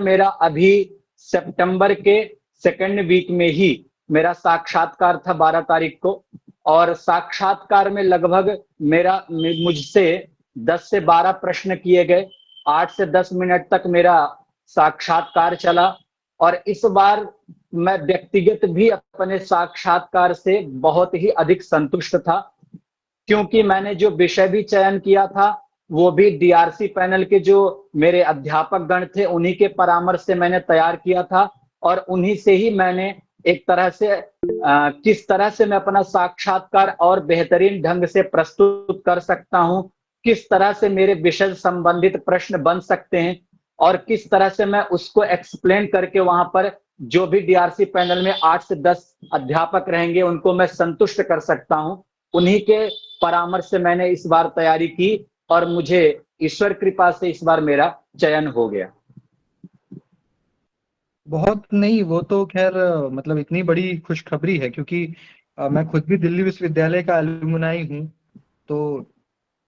मेरा अभी सितंबर के सेकंड वीक में ही मेरा साक्षात्कार था 12 तारीख को, और साक्षात्कार में लगभग मुझसे 10 से 12 प्रश्न किए गए। 8 से 10 मिनट तक मेरा साक्षात्कार चला, और इस बार मैं व्यक्तिगत भी अपने साक्षात्कार से बहुत ही अधिक संतुष्ट था, क्योंकि मैंने जो विषय भी चयन किया था वो भी डीआरसी पैनल के जो मेरे अध्यापक गण थे उन्हीं के परामर्श से मैंने तैयार किया था, और उन्हीं से ही मैंने एक तरह से किस तरह से मैं अपना साक्षात्कार और बेहतरीन ढंग से प्रस्तुत कर सकता हूं, किस तरह से मेरे विषय संबंधित प्रश्न बन सकते हैं, और किस तरह से मैं उसको एक्सप्लेन करके वहां पर जो भी डीआरसी पैनल में 8 से 10 अध्यापक रहेंगे उनको मैं संतुष्ट कर सकता हूं, उन्हीं के परामर्श से मैंने इस बार तैयारी की, और मुझे ईश्वर कृपा से इस बार मेरा चयन हो गया। बहुत नहीं, वो तो खैर मतलब इतनी बड़ी खुशखबरी है, क्योंकि मैं खुद भी दिल्ली विश्वविद्यालय का एलुमनाई हूँ, तो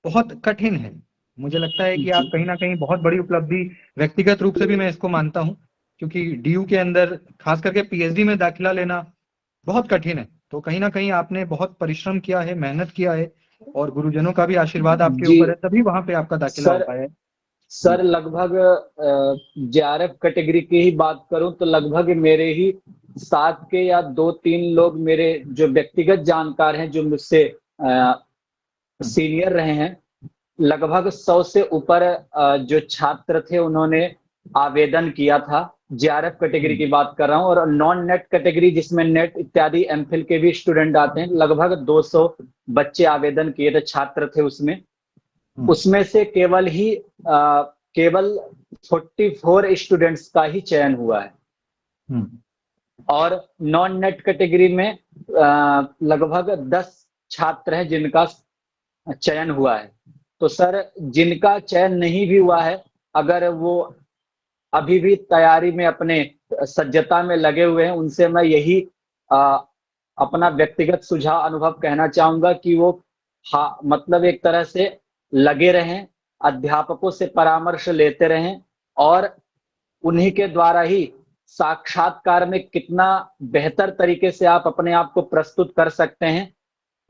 बहुत कठिन है। मुझे लगता है कि आप कहीं ना कहीं बहुत बड़ी उपलब्धि, व्यक्तिगत रूप से भी मैं इसको मानता हूँ, क्योंकि डीयू के अंदर खास करके पीएचडी में दाखिला लेना बहुत कठिन है। तो कहीं ना कहीं आपने बहुत परिश्रम किया है, मेहनत किया है, और गुरुजनों का भी आशीर्वाद आपके जी ऊपर है, तभी वहां पे आपका दाखिला हो पाया है। सर लगभग जेआरएफ कैटेगरी की ही बात करूं तो लगभग मेरे ही 7 के या 2-3 लोग मेरे जो व्यक्तिगत जानकार हैं जो मुझसे सीनियर रहे हैं, लगभग 100 से ऊपर जो छात्र थे उन्होंने आवेदन किया था। जेआरएफ कैटेगरी की बात कर रहा हूं, और नॉन नेट कैटेगरी जिसमें नेट इत्यादि एमफिल के भी स्टूडेंट आते हैं, लगभग 200 बच्चे आवेदन किए थे, छात्र थे उसमें। उसमें से केवल 44 स्टूडेंट्स का ही चयन हुआ है, और नॉन नेट कैटेगरी में लगभग 10 छात्र हैं जिनका चयन हुआ है। तो सर जिनका चयन नहीं भी हुआ है, अगर वो अभी भी तैयारी में अपने सज्जता में लगे हुए हैं, उनसे मैं यही अपना व्यक्तिगत सुझाव अनुभव कहना चाहूंगा कि वो मतलब एक तरह से लगे रहें, अध्यापकों से परामर्श लेते रहें, और उन्हीं के द्वारा ही साक्षात्कार में कितना बेहतर तरीके से आप अपने आप को प्रस्तुत कर सकते हैं,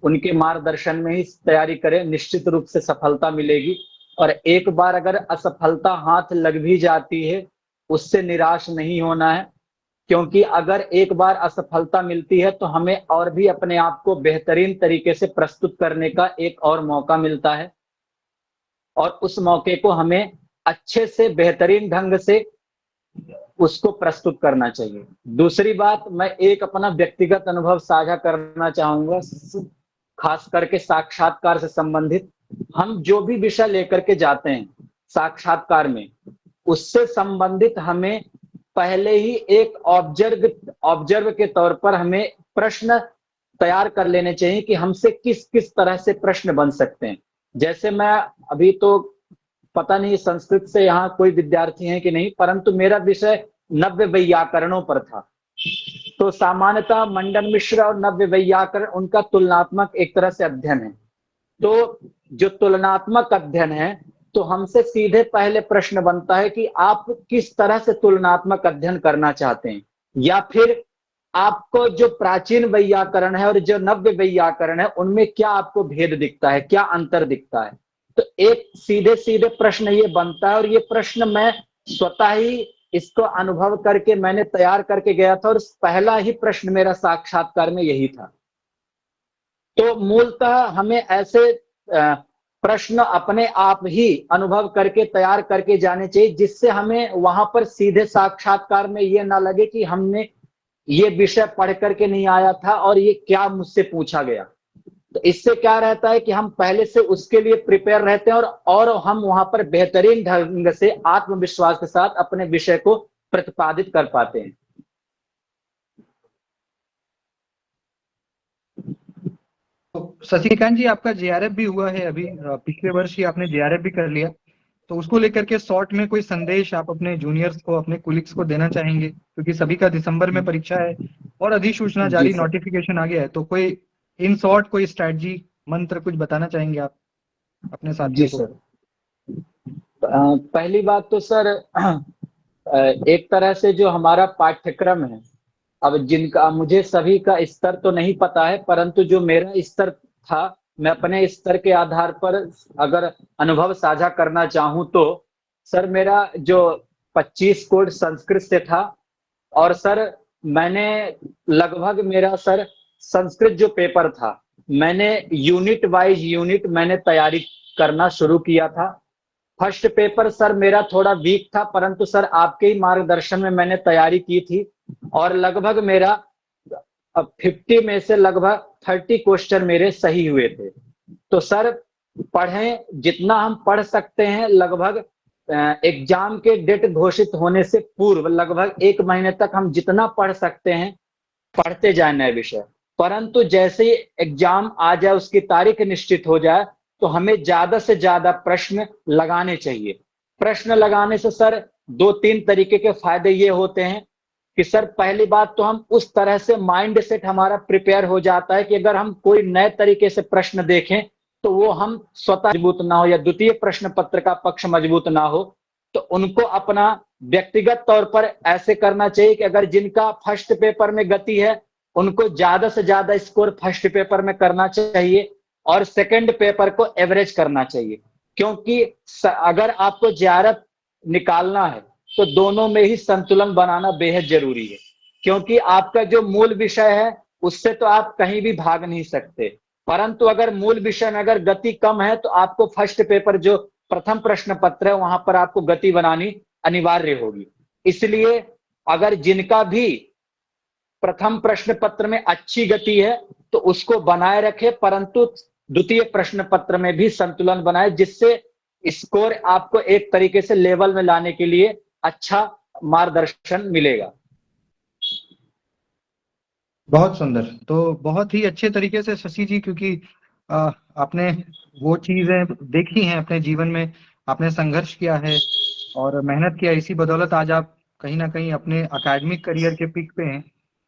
उनके मार्गदर्शन में ही तैयारी करें, निश्चित रूप से सफलता मिलेगी। और एक बार अगर असफलता हाथ लग भी जाती है, उससे निराश नहीं होना है, क्योंकि अगर एक बार असफलता मिलती है तो हमें और भी अपने आप को बेहतरीन तरीके से प्रस्तुत करने का एक और मौका मिलता है, और उस मौके को हमें अच्छे से बेहतरीन ढंग से उसको प्रस्तुत करना चाहिए। दूसरी बात, मैं एक अपना व्यक्तिगत अनुभव साझा करना चाहूंगा, खास करके साक्षात्कार से संबंधित। हम जो भी विषय लेकर के जाते हैं साक्षात्कार में, उससे संबंधित हमें पहले ही एक ऑब्जर्व के तौर पर हमें प्रश्न तैयार कर लेने चाहिए कि हमसे किस किस तरह से प्रश्न बन सकते हैं। जैसे मैं अभी तो पता नहीं संस्कृत से यहाँ कोई विद्यार्थी है कि नहीं, परंतु मेरा विषय नव्य वैयाकरणों पर था। तो सामान्यतः मंडन मिश्र और नव्य वैयाकरण उनका तुलनात्मक एक तरह से अध्ययन है। तो जो तुलनात्मक अध्ययन है, तो हमसे सीधे पहले प्रश्न बनता है कि आप किस तरह से तुलनात्मक अध्ययन करना चाहते हैं, या फिर आपको जो प्राचीन वैयाकरण है और जो नव्य वैयाकरण है उनमें क्या आपको भेद दिखता है, क्या अंतर दिखता है। तो एक सीधे सीधे प्रश्न ये बनता है, और ये प्रश्न मैं स्वतः ही इसको अनुभव करके मैंने तैयार करके गया था, और पहला ही प्रश्न मेरा साक्षात्कार में यही था। तो मूलतः हमें ऐसे प्रश्न अपने आप ही अनुभव करके तैयार करके जाने चाहिए, जिससे हमें वहां पर सीधे साक्षात्कार में ये ना लगे कि हमने ये विषय पढ़ करके नहीं आया था और ये क्या मुझसे पूछा गया। तो इससे क्या रहता है कि हम पहले से उसके लिए प्रिपेयर रहते हैं, और हम वहां पर बेहतरीन ढंग से आत्मविश्वास के साथ अपने विषय को प्रतिपादित कर पाते हैं। तो शशिकांत जी, आपका जेआरएफ भी हुआ है अभी, पिछले वर्ष ही आपने जेआरएफ भी कर लिया, तो उसको लेकर के शॉर्ट में कोई संदेश आप अपने जूनियर्स को, अपने कुलीग्स को देना चाहेंगे? क्योंकि सभी का दिसंबर में परीक्षा है और अधिसूचना जी जारी, सर। नोटिफिकेशन आ गया है, तो कोई इन शॉर्ट कोई स्ट्रैटेजी, मंत्र कुछ बताना चाहेंगे आप अपने जी साथियों को? सर, पहली बात तो सर एक तरह से जो हमारा पाठ्यक्रम है, अब जिनका मुझे सभी का स्तर तो नहीं पता है, परंतु जो मेरा स्तर था, मैं अपने स्तर के आधार पर अगर अनुभव साझा करना चाहूँ तो सर मेरा जो 25 कोड संस्कृत से था। और सर मैंने लगभग मेरा सर संस्कृत जो पेपर था, मैंने यूनिट वाइज यूनिट मैंने तैयारी करना शुरू किया था। फर्स्ट पेपर सर मेरा थोड़ा वीक था, परंतु सर आपके ही मार्गदर्शन में मैंने तैयारी की थी और लगभग मेरा 50 में से लगभग 30 क्वेश्चन मेरे सही हुए थे। तो सर पढ़ें जितना हम पढ़ सकते हैं, लगभग एग्जाम के डेट घोषित होने से पूर्व लगभग 1 महीने तक हम जितना पढ़ सकते हैं पढ़ते जाए नए विषय। परंतु जैसे ही एग्जाम आ जाए, उसकी तारीख निश्चित हो जाए, तो हमें ज्यादा से ज्यादा प्रश्न लगाने चाहिए। प्रश्न लगाने से सर 2-3 तरीके के फायदे ये होते हैं कि सर पहली बात तो हम उस तरह से माइंड सेट हमारा प्रिपेयर हो जाता है कि अगर हम कोई नए तरीके से प्रश्न देखें तो वो हम स्वतः मजबूत ना हो या द्वितीय प्रश्न पत्र का पक्ष मजबूत ना हो, तो उनको अपना व्यक्तिगत तौर पर ऐसे करना चाहिए कि अगर जिनका फर्स्ट पेपर में गति है, उनको ज्यादा से ज्यादा स्कोर फर्स्ट पेपर में करना चाहिए और सेकंड पेपर को एवरेज करना चाहिए। क्योंकि अगर आपको जेआरएफ निकालना है तो दोनों में ही संतुलन बनाना बेहद जरूरी है। क्योंकि आपका जो मूल विषय है उससे तो आप कहीं भी भाग नहीं सकते, परंतु अगर मूल विषय में अगर गति कम है तो आपको फर्स्ट पेपर जो प्रथम प्रश्न पत्र है वहां पर आपको गति बनानी अनिवार्य होगी। इसलिए अगर जिनका भी प्रथम प्रश्न पत्र में अच्छी गति है तो उसको बनाए रखे, परंतु द्वितीय प्रश्न पत्र में भी संतुलन बनाए, जिससे स्कोर आपको एक तरीके से लेवल में लाने के लिए अच्छा मार्गदर्शन मिलेगा। बहुत सुंदर। तो बहुत ही अच्छे तरीके से शशि जी, क्योंकि आपने वो चीजें देखी हैं अपने जीवन में, आपने संघर्ष किया है और मेहनत किया, इसी बदौलत आज आप कहीं ना कहीं अपने अकेडमिक करियर के पीक पे हैं।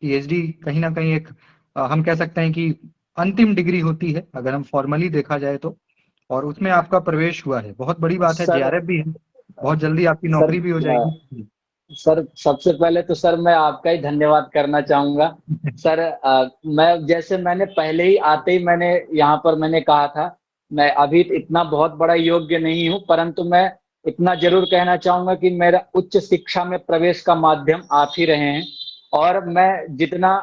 पीएचडी कहीं ना कहीं एक हम कह सकते हैं कि अंतिम डिग्री होती है अगर हम फॉर्मली देखा जाए तो, और उसमें आपका प्रवेश हुआ है, बहुत बड़ी बात है। सर जेआरएफ भी है, बहुत जल्दी आपकी सर नौकरी भी हो जाएगी। सर सबसे पहले तो सर मैं आपका ही धन्यवाद करना चाहूंगा। सर मैं जैसे मैंने पहले ही आते ही मैंने यहाँ पर मैंने कहा था, मैं अभी इतना बहुत बड़ा योग्य नहीं हूँ, परंतु मैं इतना जरूर कहना चाहूंगा कि मेरा उच्च शिक्षा में प्रवेश का माध्यम आप ही रहे हैं। और मैं जितना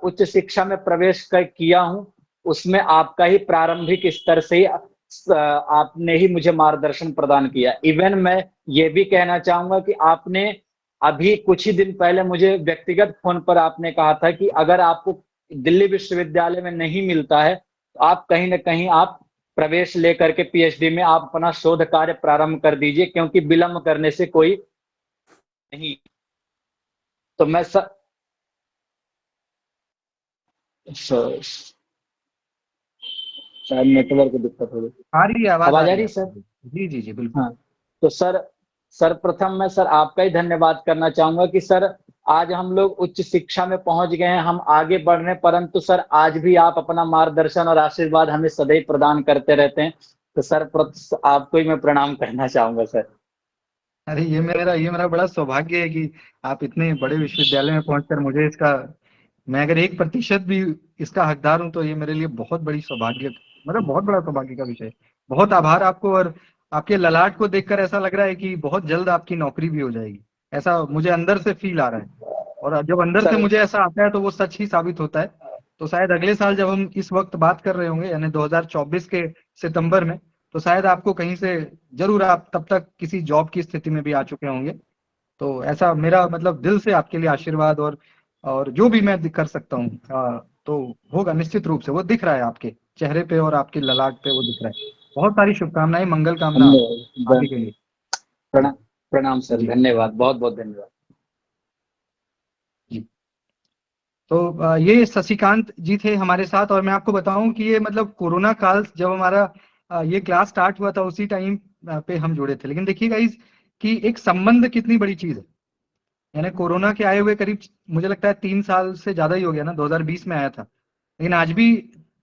उच्च शिक्षा में प्रवेश किया हूँ उसमें आपका ही प्रारंभिक स्तर से ही आपने ही मुझे मार्गदर्शन प्रदान किया। इवन मैं ये भी कहना चाहूंगा कि आपने अभी कुछ ही दिन पहले मुझे व्यक्तिगत फोन पर आपने कहा था कि अगर आपको दिल्ली विश्वविद्यालय में नहीं मिलता है तो आप कहीं ना कहीं आप प्रवेश लेकर के पीएचडी में आप अपना शोध कार्य प्रारंभ कर दीजिए, क्योंकि विलंब करने से कोई नहीं। तो मैं शायद नेटवर्क दिक्कत हो रही, आ रही है, आवाज आ आवाज आ रही रही है सर? आपकी। जी जी जी बिल्कुल। हाँ, तो सर सर्वप्रथम मैं सर आपका ही धन्यवाद करना चाहूंगा कि सर आज हम लोग उच्च शिक्षा में पहुंच गए हैं, हम आगे बढ़ रहे हैं, परंतु सर आज भी आप अपना मार्गदर्शन और आशीर्वाद हमें सदैव प्रदान करते रहते हैं। तो सर आपको ही मैं प्रणाम करना चाहूंगा सर। अरे ये मेरा बड़ा सौभाग्य है कि आप इतने बड़े विश्वविद्यालय में पहुंचकर मुझे इसका, मैं अगर 1% भी इसका हकदार हूं तो ये मेरे लिए बहुत बड़ी सौभाग्य, मतलब बहुत बड़ा सौभाग्य का विषय है। बहुत आभार आपको, और आपके ललाट को देखकर ऐसा लग रहा है कि बहुत जल्द आपकी नौकरी भी हो जाएगी, ऐसा मुझे अंदर से फील आ रहा है। और जब अंदर से सर मुझे ऐसा आता है तो वो सच ही साबित होता है। तो शायद अगले साल जब हम इस वक्त बात कर रहे होंगे, यानी 2024 के सितंबर में, तो शायद आपको कहीं से जरूर, आप तब तक किसी जॉब की स्थिति में भी आ चुके होंगे। तो ऐसा मेरा मतलब दिल से आपके लिए आशीर्वाद, और जो भी मैं कर सकता हूँ तो होगा निश्चित रूप से। वो दिख रहा है आपके चेहरे पे और आपके ललाट पे, वो दिख रहा है। बहुत सारी शुभकामनाएं, मंगल कामना आगे के लिए। जी प्रणाम, प्रणाम सर, जी धन्यवाद, बहुत बहुत धन्यवाद। जी। तो ये शशिकांत जी थे हमारे साथ, और मैं आपको बताऊं कि ये मतलब कोरोना काल जब हमारा ये क्लास स्टार्ट हुआ था उसी टाइम पे हम जुड़े थे। लेकिन देखिए गाइस कि एक संबंध कितनी बड़ी चीज है। यानी कोरोना के आए हुए करीब मुझे लगता है 3 साल से ज्यादा ही हो गया ना, 2020 में आया था, लेकिन आज भी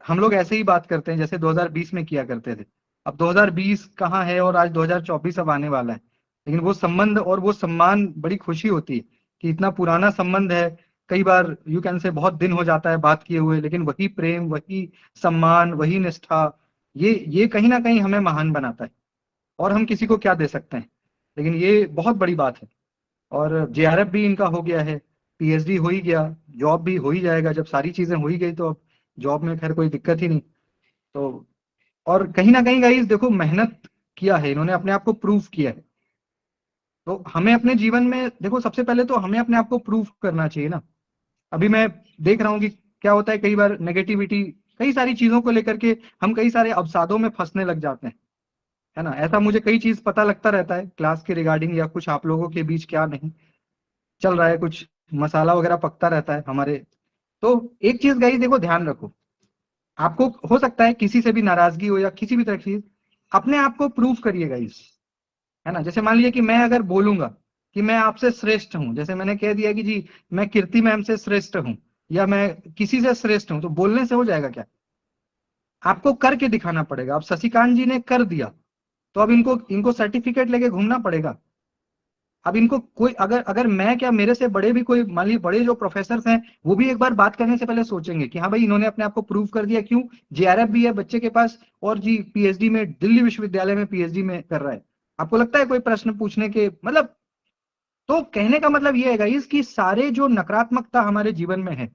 हम लोग ऐसे ही बात करते हैं जैसे 2020 में किया करते थे। अब 2020 कहाँ है और आज 2024 अब आने वाला है। लेकिन वो संबंध और वो सम्मान, बड़ी खुशी होती है कि इतना पुराना संबंध है, कई बार यू कैन से बहुत दिन हो जाता है बात किए हुए, लेकिन वही प्रेम, वही सम्मान, वही निष्ठा, ये कहीं ना कहीं हमें महान बनाता है। और हम किसी को क्या दे सकते हैं, लेकिन ये बहुत बड़ी बात है। और जेआरएफ भी इनका हो गया है, पीएचडी हो ही गया, जॉब भी हो ही जाएगा, जब सारी चीजें हो ही गई तो अब जॉब में खैर कोई दिक्कत ही नहीं। तो और कहीं ना कहीं गाइस देखो, मेहनत किया है इन्होंने, अपने आप को प्रूव किया है। तो हमें अपने जीवन में देखो, सबसे पहले तो हमें अपने आप को प्रूव करना चाहिए ना। अभी मैं देख रहा हूँ कि क्या होता है, कई बार नेगेटिविटी, कई सारी चीजों को लेकर के हम कई सारे अवसादों में फंसने लग जाते हैं, है ना। ऐसा मुझे कई चीज पता लगता रहता है क्लास के रिगार्डिंग, या कुछ आप लोगों के बीच क्या नहीं चल रहा है, कुछ मसाला वगैरह पकता रहता है हमारे। तो एक चीज गाइस देखो, ध्यान रखो, आपको हो सकता है किसी से भी नाराजगी हो या किसी भी तरह की चीज, अपने आप को प्रूव करिए गाइस, है ना। जैसे मान लीजिए कि मैं अगर बोलूंगा कि मैं आपसे श्रेष्ठ हूं, जैसे मैंने कह दिया कि जी मैं कीर्ति मैम से श्रेष्ठ हूं, या मैं किसी से श्रेष्ठ हूं, तो बोलने से हो जाएगा क्या? आपको करके दिखाना पड़ेगा। अब शशिकांत जी ने कर दिया, तो अब इनको इनको सर्टिफिकेट लेके घूमना पड़ेगा। अब इनको कोई, अगर अगर मैं क्या, मेरे से बड़े भी कोई, मान लीजिए बड़े जो प्रोफेसर हैं, वो भी एक बार बात करने से पहले सोचेंगे कि हाँ भाई इन्होंने अपने आप को प्रूव कर दिया। क्यों? जेआरएफ भी है बच्चे के पास, और जी पीएचडी में, दिल्ली विश्वविद्यालय में पीएचडी में कर रहा है। आपको लगता है कोई प्रश्न पूछने के मतलब, तो कहने का मतलब ये है इसकी सारे जो नकारात्मकता हमारे जीवन में है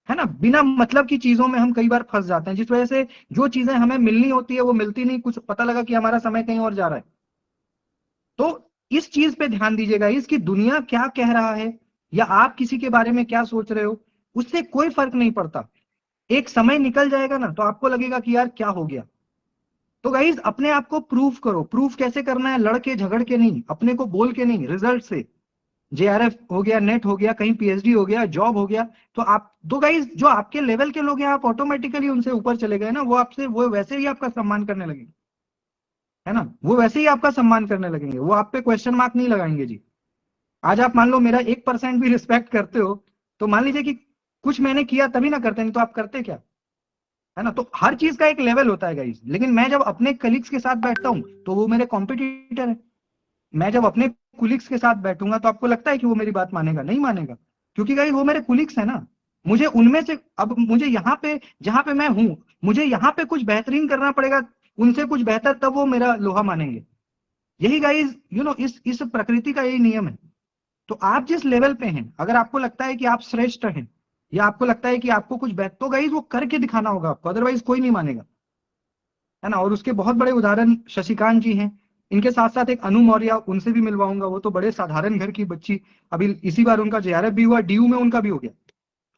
ना, बिना मतलब की चीजों में हम कई बार फंस जाते हैं, जिस वजह से जो चीजें हमें मिलनी होती है वो मिलती नहीं, कुछ पता लगा कि हमारा समय कहीं और जा रहा है। तो इस चीज पे ध्यान दीजिएगा, इसकी दुनिया क्या कह रहा है या आप किसी के बारे में क्या सोच रहे हो, उससे कोई फर्क नहीं पड़ता। एक समय निकल जाएगा ना, तो आपको लगेगा कि यार क्या हो गया। तो गाइज अपने आप को प्रूव करो। प्रूफ कैसे करना है? लड़के झगड़ के नहीं, अपने को बोल के नहीं, रिजल्ट से। जेआरएफ हो गया, नेट हो गया, कहीं पीएचडी हो गया, जॉब हो गया, तो आप दो गाइज जो आपके लेवल के लोग हैं, आप ऑटोमेटिकली उनसे ऊपर चले गए ना, वो आपसे, वो वैसे ही आपका सम्मान करने लगेंगे, है ना। वो वैसे ही आपका सम्मान करने लगेंगे, वो आप पे क्वेश्चन मार्क नहीं लगाएंगे जी। आज आप मान लो मेरा 1% भी रिस्पेक्ट करते हो, तो मान लीजिए कि कुछ मैंने किया तभी ना करते, नहीं तो आप करते क्या, है ना। तो हर चीज का एक लेवल होता है गाइज। लेकिन मैं जब अपने कलीग्स के साथ बैठता हूं तो वो मेरे कॉम्पिटिटर है। मैं जब अपने कुलिग्स के साथ बैठूंगा तो आपको लगता है कि वो मेरी बात मानेगा? नहीं मानेगा, क्योंकि गाइस वो मेरे कुलिग्स है ना। मुझे उनमें से, अब मुझे यहाँ पे, जहां पे मैं हूं, मुझे यहाँ पे कुछ बेहतरीन करना पड़ेगा, उनसे कुछ बेहतर, तब वो मेरा लोहा मानेंगे। यही गाइस इस प्रकृति का यही नियम है। तो आप जिस लेवल पे हैं, अगर आपको लगता है कि आप श्रेष्ठ हैं, या आपको लगता है कि आपको कुछ बेहतर, तो गाइस वो करके दिखाना होगा आपको, अदरवाइज कोई नहीं मानेगा, है ना। और उसके बहुत बड़े उदाहरण शशिकांत जी हैं। इनके साथ साथ एक अनु मौर्य, उनसे भी मिलवाऊंगा। वो तो बड़े साधारण घर की बच्ची, अभी इसी बार उनका जेआरएफ भी हुआ, डीयू में उनका भी हो गया।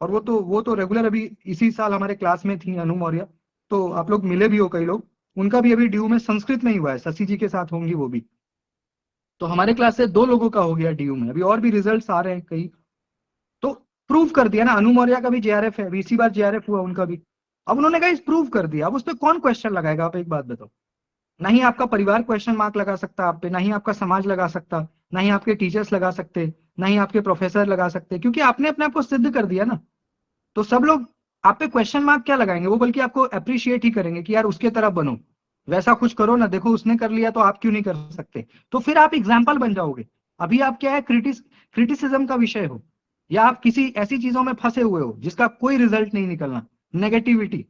और वो तो रेगुलर अभी इसी साल हमारे क्लास में थी अनु मौर्य। तो आप लोग मिले भी हो कई लोग। उनका भी अभी डीयू में संस्कृत में ही हुआ है, शशि जी के साथ होंगी वो भी। तो हमारे क्लास से 2 लोगों का हो गया डीयू में, अभी और भी रिजल्ट आ रहे हैं कई। तो प्रूव कर दिया ना, अनु मौर्य का भी जेआरएफ है, अभी इसी बार जेआरएफ हुआ उनका भी। अब उन्होंने कहा प्रूव कर दिया, अब उस पर कौन क्वेश्चन लगाएगा? आप एक बात बताओ। ना ही आपका परिवार क्वेश्चन मार्क लगा सकता आप पे, ना ही आपका समाज लगा सकता, ना ही आपके टीचर्स लगा सकते, ना ही आपके प्रोफेसर लगा सकते, क्योंकि आपने अपने आप को सिद्ध कर दिया ना। तो सब लोग आप पे क्वेश्चन मार्क क्या लगाएंगे? वो बल्कि आपको अप्रिशिएट ही करेंगे कि यार उसके तरह बनो, वैसा कुछ करो ना, देखो उसने कर लिया तो आप क्यों नहीं कर सकते। तो फिर आप एग्जाम्पल बन जाओगे। अभी आप क्या है, क्रिटिसिज्म का विषय हो, या आप किसी ऐसी चीजों में फंसे हुए हो जिसका कोई रिजल्ट नहीं निकलना, नेगेटिविटी,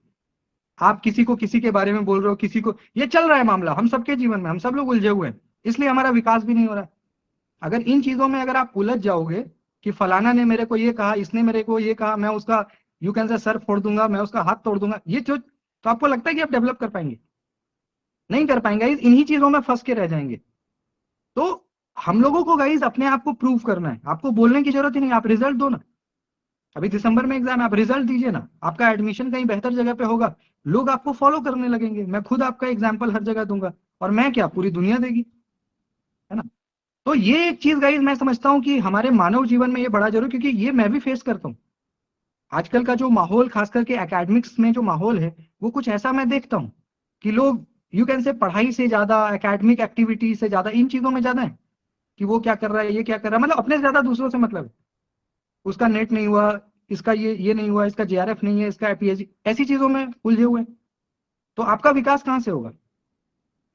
आप किसी को किसी के बारे में बोल रहे हो, किसी को, ये चल रहा है मामला हम सबके जीवन में, हम सब लोग उलझे हुए हैं, इसलिए हमारा विकास भी नहीं हो रहा है। अगर इन चीजों में अगर आप उलझ जाओगे कि फलाना ने मेरे को ये कहा, इसने मेरे को ये कहा, मैं उसका यू कैन से सर फोड़ दूंगा, मैं उसका हाथ तोड़ दूंगा, ये जो, तो आपको लगता है कि आप डेवलप कर पाएंगे? नहीं कर पाएंगे, इन्हीं चीजों में फंस के रह जाएंगे। तो हम लोगों को गाइज अपने आप को प्रूव करना है, आपको बोलने की जरूरत ही नहीं, आप रिजल्ट दो ना। अभी दिसंबर में एग्जाम है, आप रिजल्ट दीजिए ना, आपका एडमिशन कहीं बेहतर जगह पे होगा, लोग आपको फॉलो करने लगेंगे। मैं खुद आपका एग्जाम्पल हर जगह दूंगा, और मैं क्या, पूरी दुनिया देगी, है ना। तो ये एक चीज गाइज मैं समझता हूँ कि हमारे मानव जीवन में ये बड़ा जरूरी, क्योंकि ये मैं भी फेस करता हूँ। आजकल का जो माहौल, खास करके एकेडमिक्स में जो माहौल है, वो कुछ ऐसा मैं देखता हूँ कि लोग यू कैन से पढ़ाई से ज्यादा, एकेडमिक एक्टिविटी से ज्यादा इन चीजों में ज्यादा है, कि वो क्या कर रहा है, ये क्या कर रहा है, मतलब अपने से ज्यादा दूसरों से मतलब है। उसका नेट नहीं हुआ, इसका ये नहीं हुआ, इसका जेआरएफ नहीं है, इसका पीएचडी, ऐसी चीजों में उलझे हुए हैं। तो आपका विकास कहां से होगा?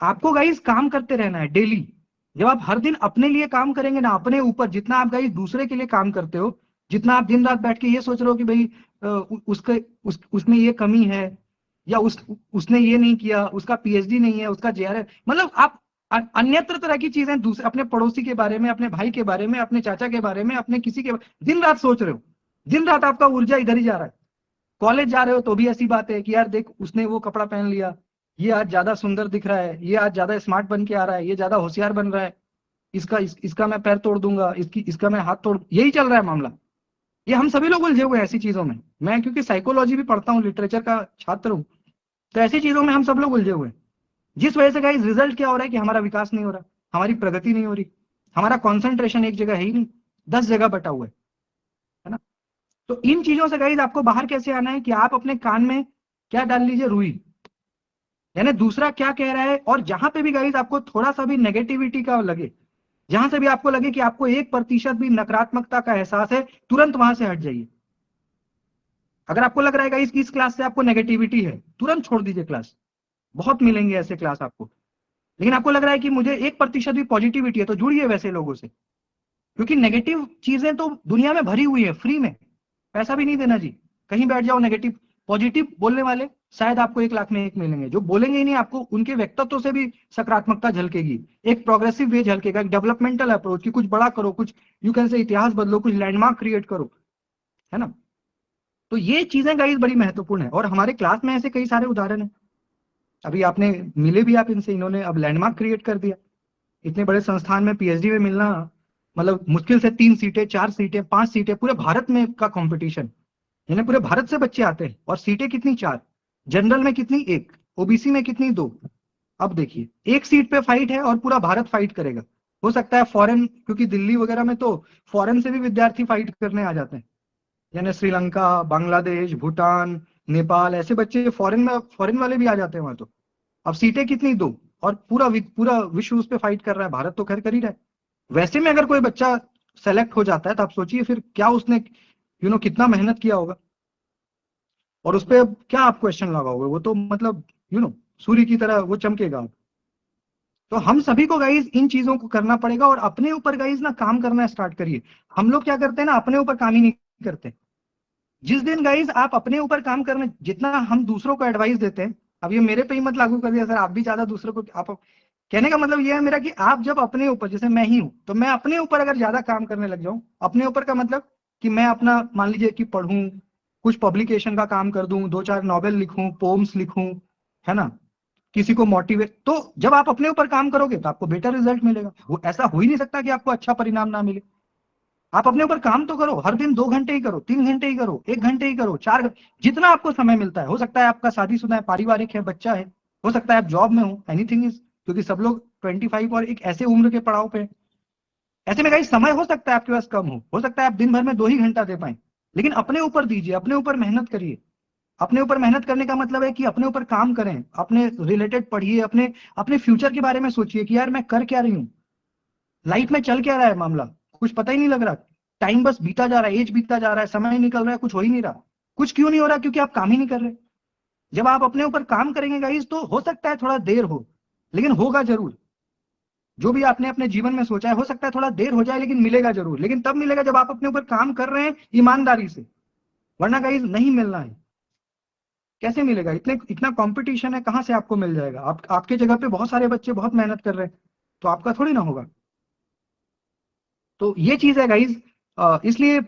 आपको गाइस काम करते रहना है डेली। जब आप हर दिन अपने लिए काम करेंगे ना, अपने ऊपर, जितना आप गाइस दूसरे के लिए काम करते हो, जितना आप दिन रात बैठ के ये सोच रहे हो कि भाई उसमें ये कमी है, या उसने ये नहीं किया, उसका पीएचडी नहीं है, उसका जेआरएफ, मतलब आप अन्यत्र तरह की चीजें दूसरे, अपने पड़ोसी के बारे में, अपने भाई के बारे में, अपने चाचा के बारे में, अपने किसी के दिन रात सोच रहे हो। दिन रात आपका ऊर्जा इधर ही जा रहा है। कॉलेज जा रहे हो तो भी ऐसी बात है कि यार देख, उसने वो कपड़ा पहन लिया, ये आज ज्यादा सुंदर दिख रहा है, ये आज ज्यादा स्मार्ट बन के आ रहा है, ये ज्यादा होशियार बन रहा है, इसका मैं पैर तोड़ दूंगा, इसका मैं हाथ तोड़, यही चल रहा है मामला। ये हम सभी लोग उलझे हुए हैं ऐसी चीजों में। मैं क्योंकि साइकोलॉजी भी पढ़ता हूँ, लिटरेचर का छात्र हूँ, तो ऐसी चीजों में हम सब लोग उलझे हुए हैं। जिस वजह से गाइस रिजल्ट क्या हो रहा है कि हमारा विकास नहीं हो रहा, हमारी प्रगति नहीं हो रही, हमारा कॉन्सेंट्रेशन एक जगह है ही नहीं, 10 जगह बटा हुआ है ना। तो इन चीजों से गाइस आपको बाहर कैसे आना है कि आप अपने कान में क्या डाल लीजिए, रुई, यानी दूसरा क्या कह रहा है। और जहां पे भी गाइस आपको थोड़ा सा भी नेगेटिविटी का लगे, जहां से भी आपको लगे कि आपको 1% भी नकारात्मकता का एहसास है, तुरंत वहां से हट जाइए। अगर आपको लग रहा है कि इस क्लास से आपको नेगेटिविटी है, तुरंत छोड़ दीजिए क्लास। बहुत मिलेंगे ऐसे क्लास आपको। लेकिन आपको लग रहा है कि मुझे 1% भी पॉजिटिविटी है, तो जुड़िए वैसे लोगों से, क्योंकि नेगेटिव चीजें तो दुनिया में भरी हुई है, फ्री में, पैसा भी नहीं देना जी। कहीं बैठ जाओ नेगेटिव। पॉजिटिव बोलने वाले शायद आपको 1 लाख में एक मिलेंगे, जो बोलेंगे ही नहीं, आपको उनके व्यक्तित्व से भी सकारात्मकता झलकेगी, एक प्रोग्रेसिव वे झलकेगा, एक डेवलपमेंटल अप्रोच की कुछ बड़ा करो, कुछ यू कैन से इतिहास बदलो, कुछ लैंडमार्क क्रिएट करो, है ना। तो ये चीजें गाइस बड़ी महत्वपूर्ण है, और हमारे क्लास में ऐसे कई सारे उदाहरण है। अभी आपने मिले भी आप इनसे, इन्होंने अब लैंडमार्क क्रिएट कर दिया। इतने बड़े संस्थान में पीएचडी में मिलना, मतलब मुश्किल से 3 सीटें, 4 सीटें, 5 सीटें, पूरे भारत में का कंपटीशन, यानी पूरे भारत से बच्चे आते हैं, और सीटें कितनी, 4। जनरल में कितनी, 1। ओबीसी में कितनी, 2। अब देखिए, एक सीट पे फाइट है और पूरा भारत फाइट करेगा। हो सकता है फॉरेन, क्योंकि दिल्ली वगैरह में तो फॉरेन से भी विद्यार्थी फाइट करने आ जाते हैं, यानी श्रीलंका, बांग्लादेश, भूटान, नेपाल, ऐसे बच्चे फॉरेन वाले भी आ जाते हैं वहां। तो अब सीटें कितनी, 2, और पूरा विश्व उस पर फाइट कर रहा है, भारत तो खैर कर ही रहा है। वैसे में अगर कोई बच्चा सेलेक्ट हो जाता है, तो आप सोचिए फिर क्या उसने कितना मेहनत किया होगा, और उस पर क्या आप क्वेश्चन लगाओगे, वो तो मतलब सूर्य की तरह वो चमकेगा। तो हम सभी को गाइज इन चीजों को करना पड़ेगा, और अपने ऊपर गाइज ना काम करना स्टार्ट करिए। हम लोग क्या करते हैं ना, अपने ऊपर काम ही नहीं करते। जिस दिन गाइज आप अपने ऊपर काम करना, जितना हम दूसरों को एडवाइस देते हैं, अब ये मेरे पे ही मत लागू करिए सर, आप भी ज्यादा दूसरों को, आप कहने का मतलब ये है मेरा कि आप जब अपने ऊपर, जैसे मैं ही हूं, तो मैं अपने ऊपर अगर ज्यादा काम करने लग जाऊं, अपने ऊपर का मतलब कि मैं अपना, मान लीजिए कि पढ़ूं, कुछ पब्लिकेशन का काम कर दूं, 2-4 नॉवेल लिखूं, पोम्स लिखूं, है ना, किसी को मोटिवेट, तो जब आप अपने ऊपर काम करोगे तो आपको बेटर रिजल्ट मिलेगा। वो ऐसा हो ही नहीं सकता कि आपको अच्छा परिणाम ना मिले। आप अपने ऊपर काम तो करो, हर दिन 2 घंटे ही करो, 3 घंटे ही करो, 1 घंटे ही करो, 4 घंटे, जितना आपको समय मिलता है। हो सकता है आपका शादीशुदा है, पारिवारिक है, बच्चा है, हो सकता है आप जॉब में हो, एनीथिंग इज, क्योंकि सब लोग 25 और एक ऐसे उम्र के पड़ाव पे। ऐसे में कहीं समय हो सकता है आपके पास कम हो सकता है आप दिन भर में 2 ही घंटा दे पाए, लेकिन अपने ऊपर दीजिए, अपने ऊपर मेहनत करिए। अपने ऊपर मेहनत करने का मतलब है कि अपने ऊपर काम करें, अपने रिलेटेड पढ़िए, अपने अपने फ्यूचर के बारे में सोचिए कि यार मैं कर क्या रही हूँ, लाइफ में चल क्या रहा है मामला, कुछ पता ही नहीं लग रहा। टाइम बस बीता जा रहा है, एज बीता जा रहा है, समय निकल रहा है, कुछ हो ही नहीं रहा। कुछ क्यों नहीं हो रहा? क्योंकि आप काम ही नहीं कर रहे। जब आप अपने ऊपर काम करेंगे गाइस, तो हो सकता है थोड़ा देर हो, लेकिन होगा जरूर। जो भी आपने अपने जीवन में सोचा है, हो सकता है थोड़ा देर हो जाए, लेकिन मिलेगा जरूर। लेकिन तब मिलेगा जब आप अपने ऊपर काम कर रहे हैं ईमानदारी से, वरना गाइस नहीं मिलना है। कैसे मिलेगा? इतना कंपटीशन है, कहां से आपको मिल जाएगा? आपके जगह पे बहुत सारे बच्चे बहुत मेहनत कर रहे हैं, तो आपका थोड़ी ना होगा। तो ये चीज है गाइज, इसलिए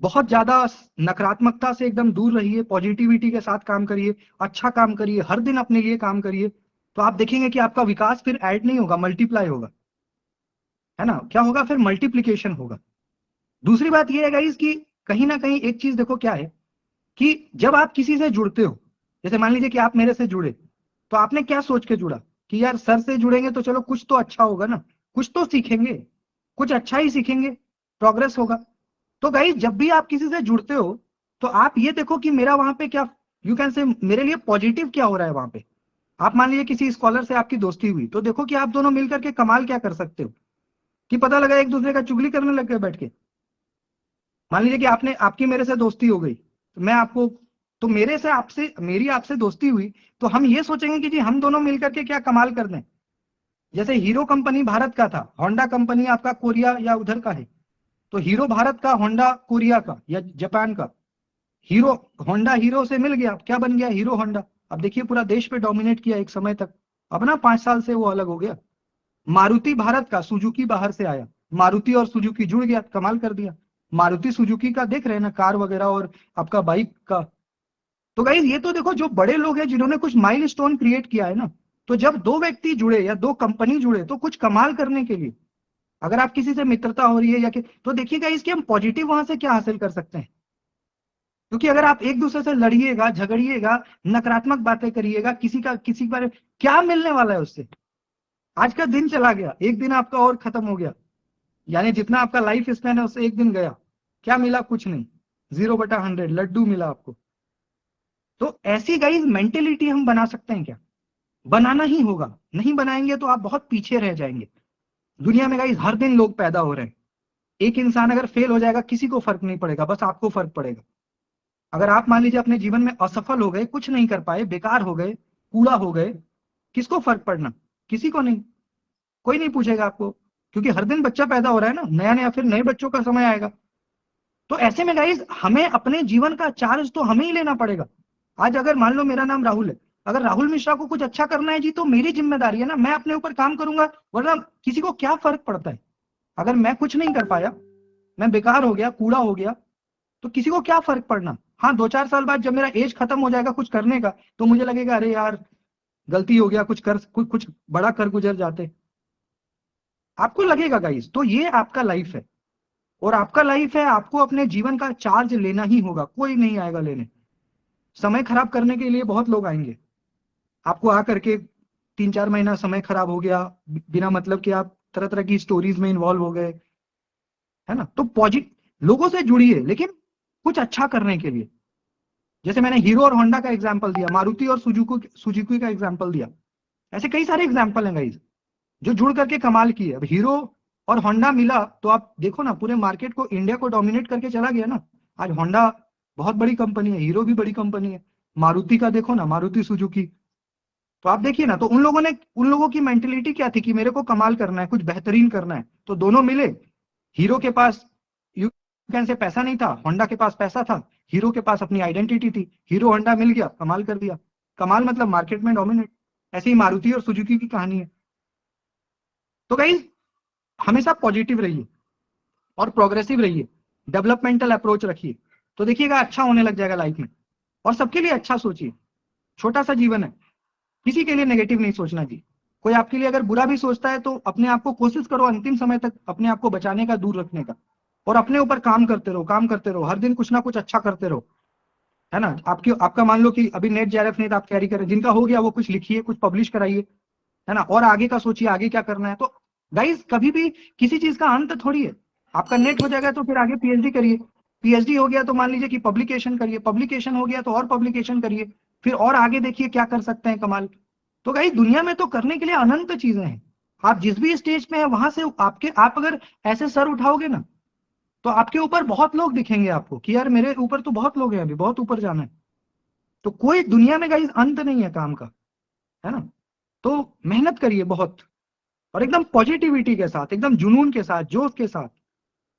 बहुत ज्यादा नकारात्मकता से एकदम दूर रहिए, पॉजिटिविटी के साथ काम करिए, अच्छा काम करिए, हर दिन अपने लिए काम करिए। तो आप देखेंगे कि आपका विकास फिर ऐड नहीं होगा, मल्टीप्लाई होगा, है ना। क्या होगा फिर? मल्टीप्लीकेशन होगा। दूसरी बात यह है गाइज कि कहीं ना कहीं एक चीज देखो क्या है कि जब आप किसी से जुड़ते हो, जैसे मान लीजिए कि आप मेरे से जुड़े, तो आपने क्या सोच के जुड़ा कि यार सर से जुड़ेंगे तो चलो कुछ तो अच्छा होगा ना, कुछ तो सीखेंगे, कुछ अच्छा ही सीखेंगे, प्रोग्रेस होगा। तो गाइस जब भी आप किसी से जुड़ते हो, तो आप ये देखो कि मेरा वहां पे क्या, यू कैन से, मेरे लिए पॉजिटिव क्या हो रहा है वहां पे। आप मान लीजिए किसी स्कॉलर से आपकी दोस्ती हुई, तो देखो कि आप दोनों मिलकर के कमाल क्या कर सकते हो, कि पता लगा एक दूसरे का चुगली करने लग गए बैठ के। मान लीजिए कि आपकी मेरे से दोस्ती हो गई, तो मैं आपको, तो मेरी आपसे दोस्ती हुई, तो हम ये सोचेंगे कि जी हम दोनों मिलकर के क्या कमाल कर दें। जैसे हीरो कंपनी भारत का था, होंडा कंपनी आपका कोरिया या उधर का है, तो हीरो भारत का, होंडा कोरिया का या जापान का। हीरो होंडा हीरो से मिल गया, क्या बन गया? Hero Honda. अब देखिए पूरा देश पे डोमिनेट किया एक समय तक, अब ना 5 साल से वो अलग हो गया। मारुति भारत का, सुजुकी बाहर से आया, मारुति और सुजुकी जुड़ गया, कमाल कर दिया। मारुति सुजुकी का देख रहे हैं ना, कार वगैरह और आपका बाइक का। तो गाइस ये तो देखो जो बड़े लोग हैं जिन्होंने कुछ माइलस्टोन क्रिएट किया है ना, तो जब दो व्यक्ति जुड़े या दो कंपनी जुड़े तो कुछ कमाल करने के लिए, अगर आप किसी से मित्रता हो रही है या कि, तो देखिएगा इसके हम पॉजिटिव वहां से क्या हासिल कर सकते हैं। क्योंकि अगर आप एक दूसरे से लड़िएगा, झगड़िएगा, नकारात्मक बातें करिएगा, किसी बारे क्या मिलने वाला है उससे? आज का दिन चला गया, एक दिन आपका और खत्म हो गया, यानी जितना आपका लाइफ स्पैन है उससे एक दिन गया, क्या मिला? कुछ नहीं, 0/100 लड्डू मिला आपको। तो ऐसी गाइस मेंटेलिटी हम बना सकते हैं क्या? बनाना ही होगा, नहीं बनाएंगे तो आप बहुत पीछे रह जाएंगे। दुनिया में गाइस हर दिन लोग पैदा हो रहे हैं, एक इंसान अगर फेल हो जाएगा किसी को फर्क नहीं पड़ेगा, बस आपको फर्क पड़ेगा। अगर आप मान लीजिए अपने जीवन में असफल हो गए, कुछ नहीं कर पाए, बेकार हो गए, कूड़ा हो गए, किसको फर्क पड़ना? किसी को नहीं, कोई नहीं पूछेगा आपको, क्योंकि हर दिन बच्चा पैदा हो रहा है ना, नया नया, फिर नए बच्चों का समय आएगा। तो ऐसे में गाइस हमें अपने जीवन का चार्ज तो हमें ही लेना पड़ेगा। आज अगर मान लो मेरा नाम राहुल है, अगर राहुल मिश्रा को कुछ अच्छा करना है जी, तो मेरी जिम्मेदारी है ना, मैं अपने ऊपर काम करूंगा, वरना किसी को क्या फर्क पड़ता है? अगर मैं कुछ नहीं कर पाया, मैं बेकार हो गया, कूड़ा हो गया, तो किसी को क्या फर्क पड़ना? हाँ, 2-4 साल बाद जब मेरा एज खत्म हो जाएगा कुछ करने का, तो मुझे लगेगा अरे यार गलती हो गया, कुछ बड़ा कर गुजर जाते, आपको लगेगा गाइस। तो ये आपका लाइफ है, और आपका लाइफ है, आपको अपने जीवन का चार्ज लेना ही होगा, कोई नहीं आएगा लेने। समय खराब करने के लिए बहुत लोग आएंगे, आपको आकर के 3-4 महीना समय खराब हो गया बिना मतलब कि आप तरह तरह की स्टोरीज में इन्वॉल्व हो गए, है ना। तो पॉजिटिव लोगों से जुड़िए, लेकिन कुछ अच्छा करने के लिए। जैसे मैंने हीरो और होंडा का एग्जाम्पल दिया, मारुति और सुजुकी का एग्जाम्पल दिया, ऐसे कई सारे एग्जाम्पल हैं गाइज जो जुड़ करके कमाल किए। अब हीरो और होंडा मिला तो आप देखो ना, पूरे मार्केट को, इंडिया को डोमिनेट करके चला गया ना। आज होंडा बहुत बड़ी कंपनी है, हीरो भी बड़ी कंपनी है, मारुति का देखो ना, मारुति सुजुकी। तो आप देखिए ना, तो उन लोगों की मेंटेलिटी क्या थी कि मेरे को कमाल करना है, कुछ बेहतरीन करना है, तो दोनों मिले। हीरो के पास यू कैन से पैसा नहीं था, होंडा के पास पैसा था, हीरो के पास अपनी आइडेंटिटी थी, हीरो होंडा मिल गया, कमाल कर दिया। कमाल मतलब मार्केट में डोमिनेट। ऐसे ही मारुति और सुजुकी की कहानी है। तो गाइस हमेशा पॉजिटिव रहिए और प्रोग्रेसिव रहिए, डेवलपमेंटल अप्रोच रखिए, तो देखिएगा अच्छा होने लग जाएगा लाइफ में। और सबके लिए अच्छा सोचिए, छोटा सा जीवन है, किसी के लिए नेगेटिव नहीं सोचना जी। कोई आपके लिए अगर बुरा भी सोचता है तो अपने आप को कोशिश करो अंतिम समय तक अपने आप को बचाने का, दूर रखने का, और अपने ऊपर काम करते रहो, काम करते रहो, हर दिन कुछ ना कुछ अच्छा करते रहो, है ना। आपका मान लो कि अभी नेट जेआरएफ नहीं आप कैरी करें, जिनका हो गया वो कुछ लिखिए, कुछ पब्लिश कराइए, है ना, और आगे का सोचिए, आगे क्या करना है। तो गाइस कभी भी किसी चीज का अंत थोड़ी है। आपका नेट हो जाएगा तो फिर आगे पीएचडी करिए, पीएचडी हो गया तो मान लीजिए कि पब्लिकेशन करिए, पब्लिकेशन हो गया तो और पब्लिकेशन करिए, फिर और आगे देखिए क्या कर सकते हैं कमाल। तो गाइस दुनिया में तो करने के लिए अनंत चीजें हैं। आप जिस भी स्टेज पे हैं वहां से आप अगर ऐसे सर उठाओगे ना, तो आपके ऊपर बहुत लोग दिखेंगे आपको कि यार मेरे ऊपर तो बहुत लोग हैं, अभी बहुत ऊपर जाना है। तो कोई दुनिया में गाइस अंत नहीं है काम का, है ना। तो मेहनत करिए बहुत, और एकदम पॉजिटिविटी के साथ, एकदम जुनून के साथ, जोश के साथ,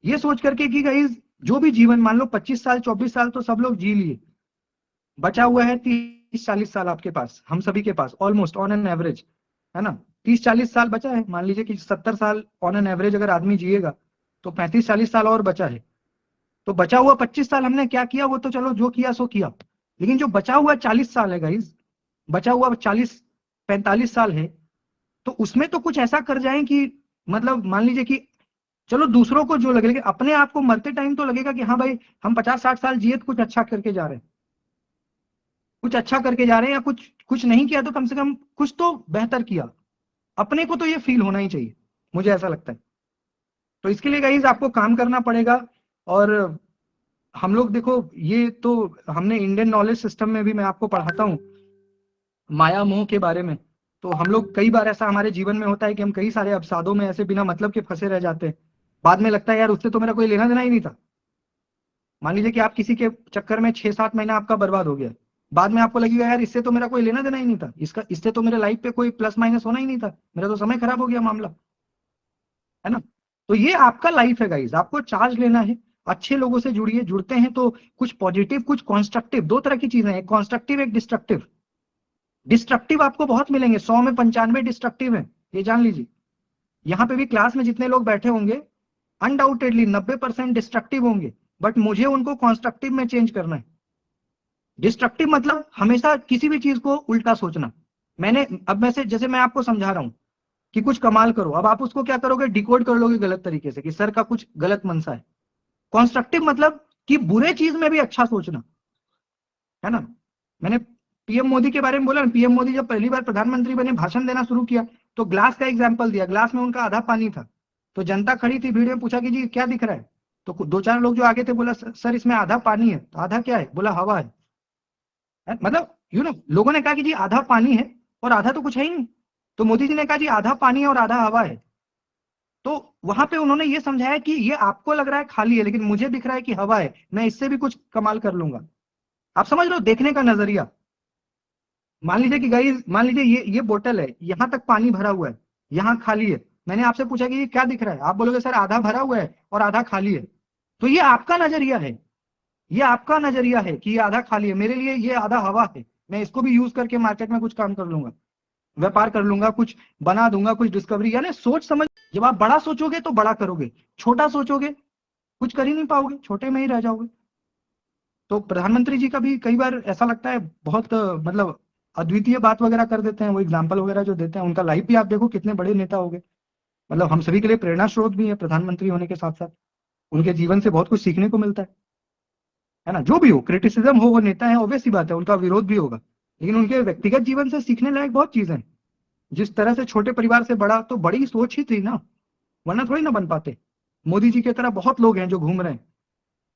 ये सोच करके कि गाइस जो भी जीवन, मान लो 25 साल 24 साल तो सब लोग जी लिए, बचा हुआ है 30-40 साल आपके पास, हम सभी के पास ऑलमोस्ट ऑन एन एवरेज, है ना। 30-40 साल बचा है, मान लीजिए कि 70 साल ऑन एन एवरेज अगर आदमी जिएगा, तो 35-40 साल और बचा है। तो बचा हुआ 25 साल हमने क्या किया, वो तो चलो जो किया सो किया, लेकिन जो बचा हुआ 40 साल है गाइस, बचा हुआ 40-45 साल है, तो उसमें तो कुछ ऐसा कर जाएं कि मतलब मान लीजिए कि चलो दूसरों को जो लगे, लेकिन अपने आप को मरते टाइम तो लगेगा कि हाँ भाई हम 50-60 साल जिए तो कुछ अच्छा करके जा रहे हैं, कुछ अच्छा करके जा रहे हैं, या कुछ कुछ नहीं किया तो कम से कम कुछ तो बेहतर किया। अपने को तो ये फील होना ही चाहिए, मुझे ऐसा लगता है। तो इसके लिए गाइस आपको काम करना पड़ेगा। और हम लोग देखो, ये तो हमने इंडियन नॉलेज सिस्टम में भी मैं आपको पढ़ाता हूँ माया मोह के बारे में। तो हम लोग कई बार ऐसा हमारे जीवन में होता है कि हम कई सारे अवसादों में ऐसे बिना मतलब के फंसे रह जाते हैं, बाद में लगता है यार उससे तो मेरा कोई लेना देना ही नहीं था। मान लीजिए कि आप किसी के चक्कर में 6-7 महीना आपका बर्बाद हो गया, बाद में आपको लगेगा यार इससे तो मेरा कोई लेना देना ही नहीं था, इससे तो मेरे लाइफ पे कोई प्लस माइनस होना ही नहीं था, मेरा तो समय खराब हो गया मामला, है ना। तो ये आपका लाइफ है गाइस, आपको चार्ज लेना है, अच्छे लोगों से जुड़िए, जुड़ते हैं तो कुछ पॉजिटिव कुछ कॉन्स्ट्रक्टिव, दो तरह की चीजें हैं, एक कॉन्स्ट्रक्टिव एक डिस्ट्रक्टिव। डिस्ट्रक्टिव आपको बहुत मिलेंगे, 100 में 95 डिस्ट्रक्टिव है, ये जान लीजिए। यहाँ पे भी क्लास में जितने लोग बैठे होंगे अनडाउटेडली 90% डिस्ट्रक्टिव होंगे, बट मुझे उनको कॉन्स्ट्रक्टिव में चेंज करना है। डिस्ट्रक्टिव मतलब हमेशा किसी भी चीज को उल्टा सोचना। अब जैसे मैं आपको समझा रहा हूं कि कुछ कमाल करो, अब आप उसको क्या करोगे, डिकोड कर लोगे गलत तरीके से कि सर का कुछ गलत मनसा है। कॉन्स्ट्रक्टिव मतलब कि बुरे चीज में भी अच्छा सोचना, है ना। मैंने पीएम मोदी के बारे में बोला ना, पीएम मोदी जब पहली बार प्रधानमंत्री बने, भाषण देना शुरू किया तो ग्लास का एग्जाम्पल दिया, ग्लास में उनका आधा पानी था, तो जनता खड़ी थी, भीड़ में पूछा कि जी क्या दिख रहा है, तो दो चार लोग जो आगे थे बोला सर इसमें आधा पानी है, तो आधा क्या है, बोला हवा है। मतलब लोगों ने कहा कि जी आधा पानी है और आधा तो कुछ है ही नहीं, तो मोदी जी ने कहा जी आधा पानी है और आधा हवा है। तो वहां पे उन्होंने ये समझाया कि ये आपको लग रहा है खाली है, लेकिन मुझे दिख रहा है कि हवा है, मैं इससे भी कुछ कमाल कर लूंगा। आप समझ लो देखने का नजरिया। मान लीजिए कि गाइस, मान लीजिए ये बोतल है, यहां तक पानी भरा हुआ है, यहां खाली है, मैंने आपसे पूछा कि ये क्या दिख रहा है, आप बोलोगे सर आधा भरा हुआ है और आधा खाली है। तो ये आपका नजरिया है, ये आपका नजरिया है कि ये आधा खाली है, मेरे लिए ये आधा हवा है, मैं इसको भी यूज करके मार्केट में कुछ काम कर लूंगा, व्यापार कर लूंगा, कुछ बना दूंगा, कुछ डिस्कवरी। यानी सोच समझ, जब आप बड़ा सोचोगे तो बड़ा करोगे, छोटा सोचोगे कुछ कर ही नहीं पाओगे, छोटे में ही रह जाओगे। तो प्रधानमंत्री जी का भी कई बार ऐसा लगता है बहुत मतलब अद्वितीय बात वगैरह कर देते हैं, वो एग्जाम्पल वगैरह जो देते हैं, उनका लाइफ भी आप देखो कितने बड़े नेता हो गए, मतलब हम सभी के लिए प्रेरणा स्रोत भी है प्रधानमंत्री होने के साथ साथ, उनके जीवन से बहुत कुछ सीखने को मिलता है ना। जो भी हो, क्रिटिसिज्म हो, वो नेता है, ऑब्वियस सी बात है, उनका विरोध भी होगा, लेकिन उनके व्यक्तिगत जीवन से सीखने लायक बहुत चीजें हैं। जिस तरह से छोटे परिवार से बड़ा, तो बड़ी सोच ही थी ना, वरना थोड़ी ना बन पाते। मोदी जी की तरह बहुत लोग हैं जो घूम रहे हैं,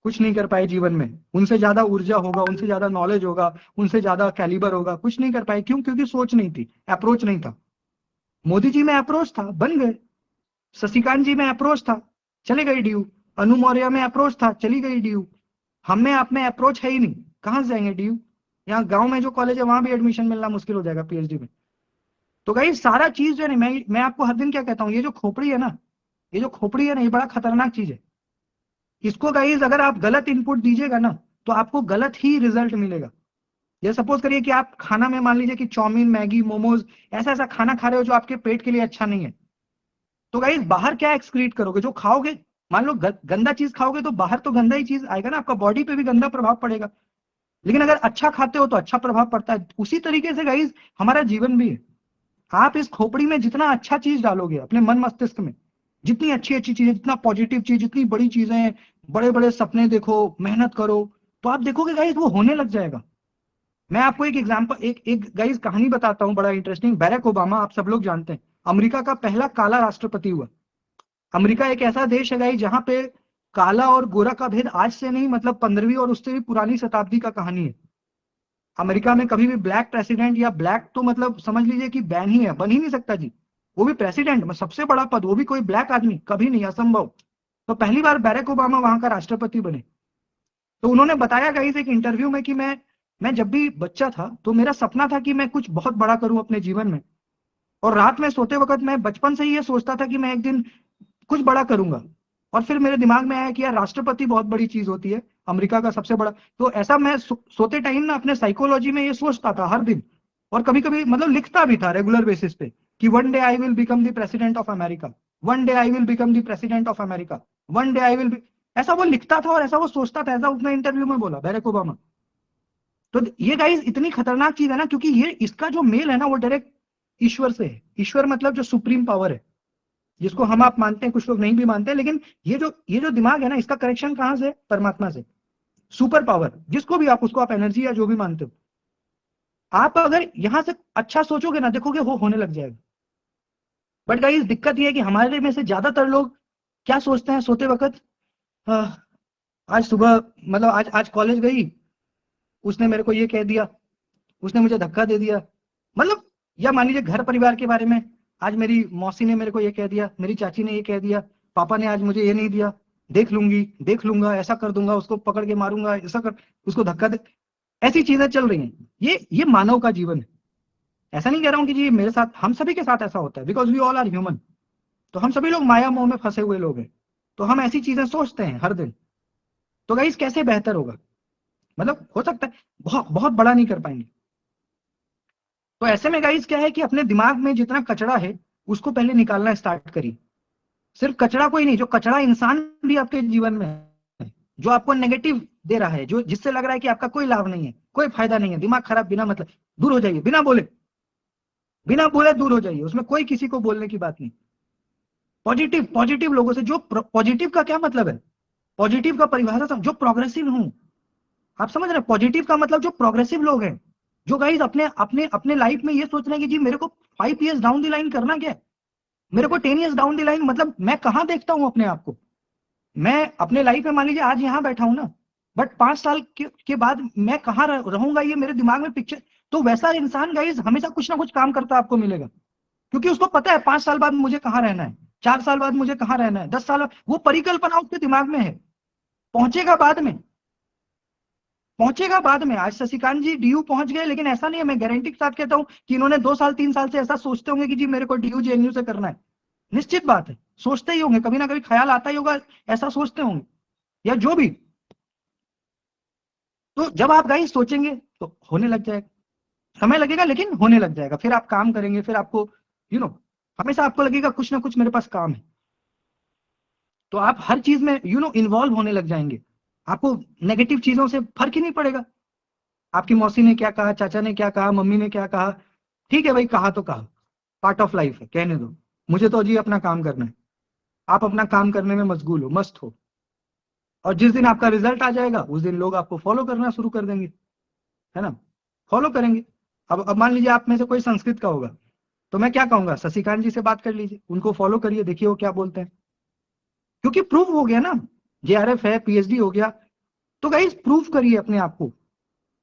कुछ नहीं कर पाए जीवन में, उनसे ज्यादा ऊर्जा होगा, उनसे ज्यादा नॉलेज होगा, उनसे ज्यादा कैलिबर होगा, कुछ नहीं कर पाए, क्यों, क्योंकि सोच नहीं थी, अप्रोच नहीं था। मोदी जी में अप्रोच था, बन गए। शशिकांत जी में अप्रोच था, चले गए डीयू। अनु मौर्य में अप्रोच था, चली गई डीयू। हम में आप में अप्रोच है ही नहीं, कहां से जाएंगे डीयू। यहाँ गांव में जो कॉलेज है वहां भी एडमिशन मिलना मुश्किल हो जाएगा पीएचडी में। तो भाई सारा चीज जो है ना, मैं आपको हर दिन क्या कहता हूँ, ये जो खोपड़ी है ना, ये जो खोपड़ी है ना, ये बड़ा खतरनाक चीज है। इसको गाइस अगर आप गलत इनपुट दीजिएगा ना, तो आपको गलत ही रिजल्ट मिलेगा। ये सपोज करिए कि आप खाना में मान लीजिए कि चाउमीन, मैगी, मोमोज, ऐसा ऐसा खाना खा रहे हो जो आपके पेट के लिए अच्छा नहीं है, तो गाइस बाहर क्या एक्सक्रीट करोगे, जो खाओगे, मान लो गंदा चीज खाओगे तो बाहर तो गंदा ही चीज आएगा ना, आपका बॉडी पे भी गंदा प्रभाव पड़ेगा। लेकिन अगर अच्छा खाते हो तो अच्छा प्रभाव पड़ता है। उसी तरीके से गाइस हमारा जीवन भी है। आप इस खोपड़ी में जितना अच्छा चीज डालोगे अपने मन मस्तिष्क में, जितनी अच्छी अच्छी चीजें, जितना पॉजिटिव चीज, जितनी बड़ी चीजें, बड़े बड़े सपने देखो, मेहनत करो, तो आप देखोगे गाइस वो होने लग जाएगा। मैं आपको एक एग्जांपल, एक गाइस कहानी बताता हूं, बड़ा इंटरेस्टिंग। बैरक ओबामा आप सब लोग जानते हैं, अमेरिका का पहला काला राष्ट्रपति हुआ। अमेरिका एक ऐसा देश है गाइस जहां पे काला और गोरा का भेद आज से नहीं, मतलब 15वीं और उससे भी पुरानी शताब्दी का कहानी है। अमेरिका में कभी भी ब्लैक प्रेसिडेंट, या ब्लैक तो मतलब समझ लीजिए कि बैन ही है, बन ही नहीं सकता जी, वो भी प्रेसिडेंट में सबसे बड़ा पद, वो भी कोई ब्लैक आदमी, कभी नहीं, असंभव। तो पहली बार बैरक ओबामा वहां का राष्ट्रपति बने। तो उन्होंने बताया गाइस एक इंटरव्यू में कि मैं जब भी बच्चा था तो मेरा सपना था कि मैं कुछ बहुत बड़ा करूं अपने जीवन में, और रात में सोते वक्त मैं बचपन से ही ये सोचता था कि मैं एक दिन कुछ बड़ा करूंगा। और फिर मेरे दिमाग में आया कि यार राष्ट्रपति बहुत बड़ी चीज होती है, अमेरिका का सबसे बड़ा। तो ऐसा मैं सोते टाइम ना अपने साइकोलॉजी में ये सोचता था हर दिन, और कभी कभी मतलब लिखता भी था रेगुलर बेसिस पे कि one day I will become the president of America, one day I will become the president of America, one day I will be. ऐसा वो लिखता था और ऐसा वो सोचता था, ऐसा उसने इंटरव्यू में बोला बैरक ओबामा। तो ये गाइस इतनी खतरनाक चीज है ना, क्योंकि ये इसका जो मेल है ना वो डायरेक्ट ईश्वर से है। ईश्वर मतलब जो सुप्रीम पावर है, जिसको हम आप मानते हैं, कुछ लोग नहीं भी मानते, लेकिन ये जो दिमाग है ना, इसका करेक्शन कहां से, परमात्मा से। सुपर पावर जिसको भी आप, उसको आप एनर्जी या जो भी मानते हो, आप अगर यहां से अच्छा सोचोगे ना, देखोगे वो होने लग जाएगा। बट गाइस दिक्कत ये है कि हमारे में से ज्यादातर लोग क्या सोचते हैं सोते वक्त, आज सुबह मतलब आज कॉलेज गई, उसने मेरे को ये कह दिया, उसने मुझे धक्का दे दिया, मतलब, या मान लीजिए घर परिवार के बारे में, आज मेरी मौसी ने मेरे को ये कह दिया, मेरी चाची ने ये कह दिया, पापा ने आज मुझे ये नहीं दिया, देख लूंगी, देख लूंगा, ऐसा कर दूंगा, उसको पकड़ के मारूंगा, ऐसा कर, उसको धक्का दे। ऐसी चीजें चल रही हैं। ये मानव का जीवन है। ऐसा नहीं कह रहा हूं कि जी मेरे साथ, हम सभी के साथ ऐसा होता है, because we all are human. तो हम सभी लोग माया मोह में फंसे हुए लोग हैं, तो हम ऐसी चीजें सोचते हैं हर दिन। तो गाइस कैसे बेहतर होगा, मतलब हो सकता है बहुत बहुत बड़ा नहीं कर पाएंगे। तो ऐसे में गाइस क्या है कि अपने दिमाग में जितना कचरा है उसको पहले निकालना स्टार्ट करिए। सिर्फ कचरा कोई नहीं, जो कचरा इंसान भी आपके जीवन में है, जो आपको नेगेटिव दे रहा है, जो जिससे लग रहा है कि आपका कोई लाभ नहीं है, कोई फायदा नहीं है, दिमाग खराब बिना मतलब, दूर हो जाइए, बिना बोले दूर हो जाइए। उसमें कोई किसी को बोलने की बात नहीं। पॉजिटिव पॉजिटिव लोगों से, जो पॉजिटिव का क्या मतलब है, पॉजिटिव का परिभाषा जो प्रोग्रेसिव हूं। आप समझ रहे हैं, पॉजिटिव का मतलब जो प्रोग्रेसिव लोग हैं, जो गाइस अपने अपने अपने लाइफ में ये सोच रहे हैं कि जी मेरे को 5 ईयर्स डाउन द लाइन करना क्या है, मेरे को 10 ईयर्स डाउन द लाइन, मतलब मैं कहां देखता हूं अपने आप को। मैं अपने लाइफ में मान लीजिए आज यहां बैठा हूं ना, बट 5 साल के बाद मैं कहां रहूंगा, ये मेरे दिमाग में पिक्चर। तो वैसा इंसान गाइस हमेशा कुछ ना कुछ काम करता आपको मिलेगा, क्योंकि उसको पता है 5 साल बाद मुझे कहां रहना है, 4 साल बाद मुझे कहां रहना है, 10 साल, वो परिकल्पना उसके दिमाग में है। पहुंचेगा बाद में, पहुंचेगा बाद में। आज शशिकांत जी डीयू पहुंच गए, लेकिन ऐसा नहीं है, मैं गारंटी के साथ कहता हूं कि इन्होंने 2 साल 3 साल से ऐसा सोचते होंगे कि जी मेरे को डीयू जेएनयू से करना है। निश्चित बात है, सोचते ही होंगे, कभी ना कभी ख्याल आता ही होगा, ऐसा सोचते होंगे या जो भी। तो जब आप गाइस सोचेंगे तो होने लग जाएगा, समय लगेगा लेकिन होने लग जाएगा। फिर आप काम करेंगे, फिर आपको यू नो हमेशा आपको लगेगा कुछ ना कुछ मेरे पास काम है। तो आप हर चीज में इन्वॉल्व होने लग जाएंगे। आपको नेगेटिव चीजों से फर्क ही नहीं पड़ेगा। आपकी मौसी ने क्या कहा, चाचा ने क्या कहा, मम्मी ने क्या कहा, ठीक है भाई, कहा तो कहा, पार्ट ऑफ लाइफ है, कहने दो। मुझे तो जी अपना काम करना है। आप अपना काम करने में मशगूल हो, मस्त हो, और जिस दिन आपका रिजल्ट आ जाएगा उस दिन लोग आपको फॉलो करना शुरू कर देंगे, है ना, फॉलो करेंगे। अब मान लीजिए आप में से कोई संस्कृत का होगा, तो मैं क्या कहूंगा, शशिकांत जी से बात कर लीजिए, उनको फॉलो करिए, देखिए वो क्या बोलते हैं, क्योंकि प्रूफ हो गया ना, जेआरएफ है, पीएचडी हो गया। तो गाइस प्रूफ करिए अपने आप को,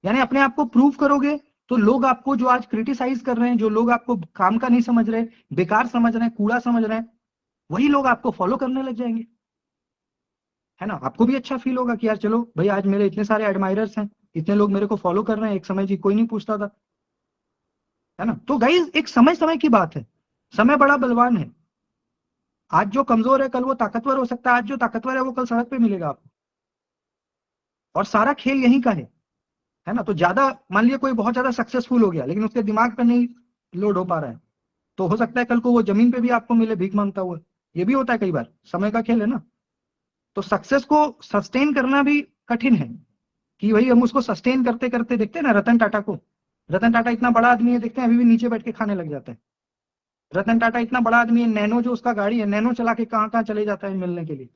यानी अपने आप को प्रूफ करोगे तो लोग आपको जो आज क्रिटिसाइज कर रहे हैं, जो लोग आपको काम का नहीं समझ रहे, बेकार समझ रहे हैं, कूड़ा समझ रहे हैं, वही लोग आपको फॉलो करने लग जाएंगे, है ना। आपको भी अच्छा फील होगा कि यार चलो भाई, आज मेरे इतने सारे एडमायरर्स हैं, इतने लोग मेरे को फॉलो कर रहे हैं, एक समय जी कोई नहीं पूछता था, है ना। तो गाइस एक समय समय की बात है, समय बड़ा बलवान है। आज जो कमजोर है कल वो ताकतवर हो सकता है, आज जो ताकतवर है वो कल सड़क पे मिलेगा आपको, और सारा खेल यहीं का है ना। तो ज्यादा मान लिया कोई बहुत ज्यादा सक्सेसफुल हो गया, लेकिन उसके दिमाग पे नहीं लोड हो पा रहा है, तो हो सकता है कल को वो जमीन पे भी आपको मिले भीख मांगता हुआ। ये भी होता है कई बार, समय का खेल है ना। तो सक्सेस को सस्टेन करना भी कठिन है, कि भाई हम उसको सस्टेन करते करते, देखते हैं ना रतन टाटा को, रतन टाटा इतना बड़ा आदमी है, देखते हैं अभी भी नीचे बैठ के खाने लग जाता है। रतन टाटा इतना बड़ा आदमी है, नैनो जो उसका गाड़ी है, नैनो चला के कहाँ कहाँ चले जाता है मिलने के लिए।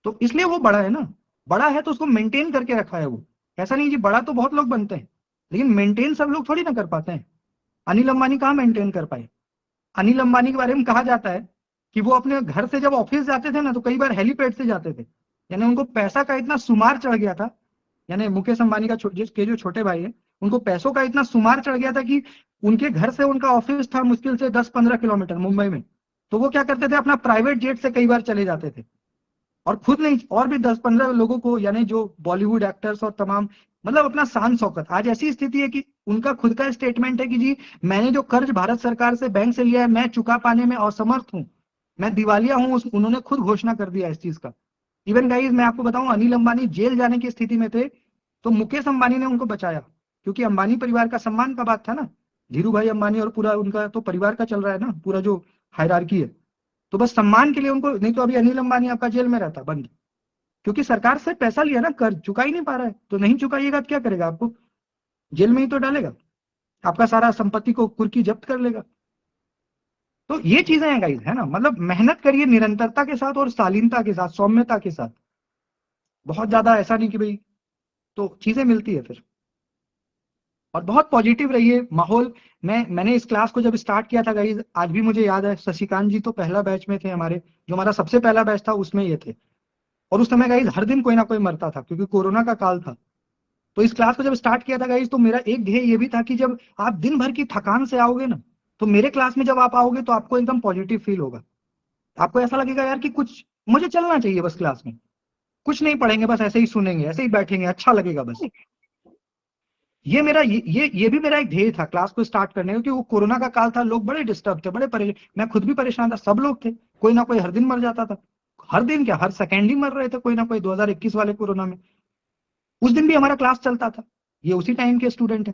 तो इसलिए वो बड़ा है ना, बड़ा है तो उसको मेंटेन करके रखा है वो। ऐसा नहीं जी, बड़ा तो बहुत लोग बनते हैं, लेकिन मेंटेन सब लोग थोड़ी ना कर पाते हैं। अनिल अंबानी कहाँ मेंटेन कर पाए। अनिल अंबानी के बारे में कहा जाता है कि वो अपने घर से जब ऑफिस जाते थे ना, तो कई बार हेलीपैड से जाते थे, यानी उनको पैसा का इतना सुमार चढ़ गया था। यानी मुकेश अंबानी का जिसके जो छोटे भाई है, उनको पैसों का इतना सुमार चढ़ गया था कि उनके घर से उनका ऑफिस था मुश्किल से 10-15 किलोमीटर मुंबई में। तो वो क्या करते थे, अपना प्राइवेट जेट से कई बार चले जाते थे, और खुद नहीं, और भी 10-15 लोगों को, यानी जो बॉलीवुड एक्टर्स और तमाम, मतलब अपना शान शौकत। आज ऐसी स्थिति है कि उनका खुद का स्टेटमेंट है कि जी मैंने जो कर्ज भारत सरकार से बैंक से लिया है, मैं चुका पाने में असमर्थ हूं, मैं दिवालिया हूं, उन्होंने खुद घोषणा कर दिया इस चीज का। इवन गाइस मैं आपको बताऊं, अनिल अंबानी जेल जाने की स्थिति में थे, तो मुकेश अंबानी ने उनको बचाया, क्योंकि अंबानी परिवार का सम्मान का बात था ना। धीरू भाई अंबानी और पूरा उनका तो परिवार का चल रहा है ना, पूरा जो हायरार्की है। तो बस सम्मान के लिए उनको, नहीं तो अभी अनिल अंबानी आपका जेल में रहता बंद, क्योंकि सरकार से पैसा लिया ना, कर्ज चुका ही नहीं पा रहा है। तो नहीं चुकाइएगा तो क्या करेगा, आपको जेल में ही तो डालेगा, आपका सारा संपत्ति को कुर्की जब्त कर लेगा। तो ये चीजें हैं गाइस, है ना, मतलब मेहनत करिए निरंतरता के साथ और शालीनता के साथ, सौम्यता के साथ, बहुत ज्यादा ऐसा नहीं कि भाई, तो चीजें मिलती है फिर। और बहुत पॉजिटिव रहिए माहौल। मैंने इस क्लास को जब स्टार्ट किया था गाइस, आज भी मुझे याद है, शशिकांत जी तो पहला बैच में थे हमारे, जो हमारा सबसे पहला बैच था उसमें ये थे। और उस समय गाइस हर दिन कोई ना कोई मरता था, क्योंकि कोरोना का काल था। तो इस क्लास को जब स्टार्ट किया था गाइस, तो मेरा एक ध्येय ये भी था कि जब आप दिन भर की थकान से आओगे ना, तो मेरे क्लास में जब आप आओगे तो आपको एकदम पॉजिटिव फील होगा। आपको ऐसा लगेगा यार कि कुछ मुझे चलना चाहिए बस क्लास में, कुछ नहीं पढ़ेंगे, बस ऐसे ही सुनेंगे, ऐसे ही बैठेंगे, अच्छा लगेगा बस। ये भी मेरा एक ध्येय था क्लास को स्टार्ट करने का, क्योंकि वो कोरोना का काल था, लोग बड़े डिस्टर्ब थे, बड़े परेशान, मैं खुद भी परेशान था, सब लोग थे, कोई ना कोई हर दिन मर जाता था, हर दिन क्या, हर सेकेंड ही मर रहे थे कोई ना कोई, 2021 वाले कोरोना में। उस दिन भी हमारा क्लास चलता था, ये उसी टाइम के स्टूडेंट है।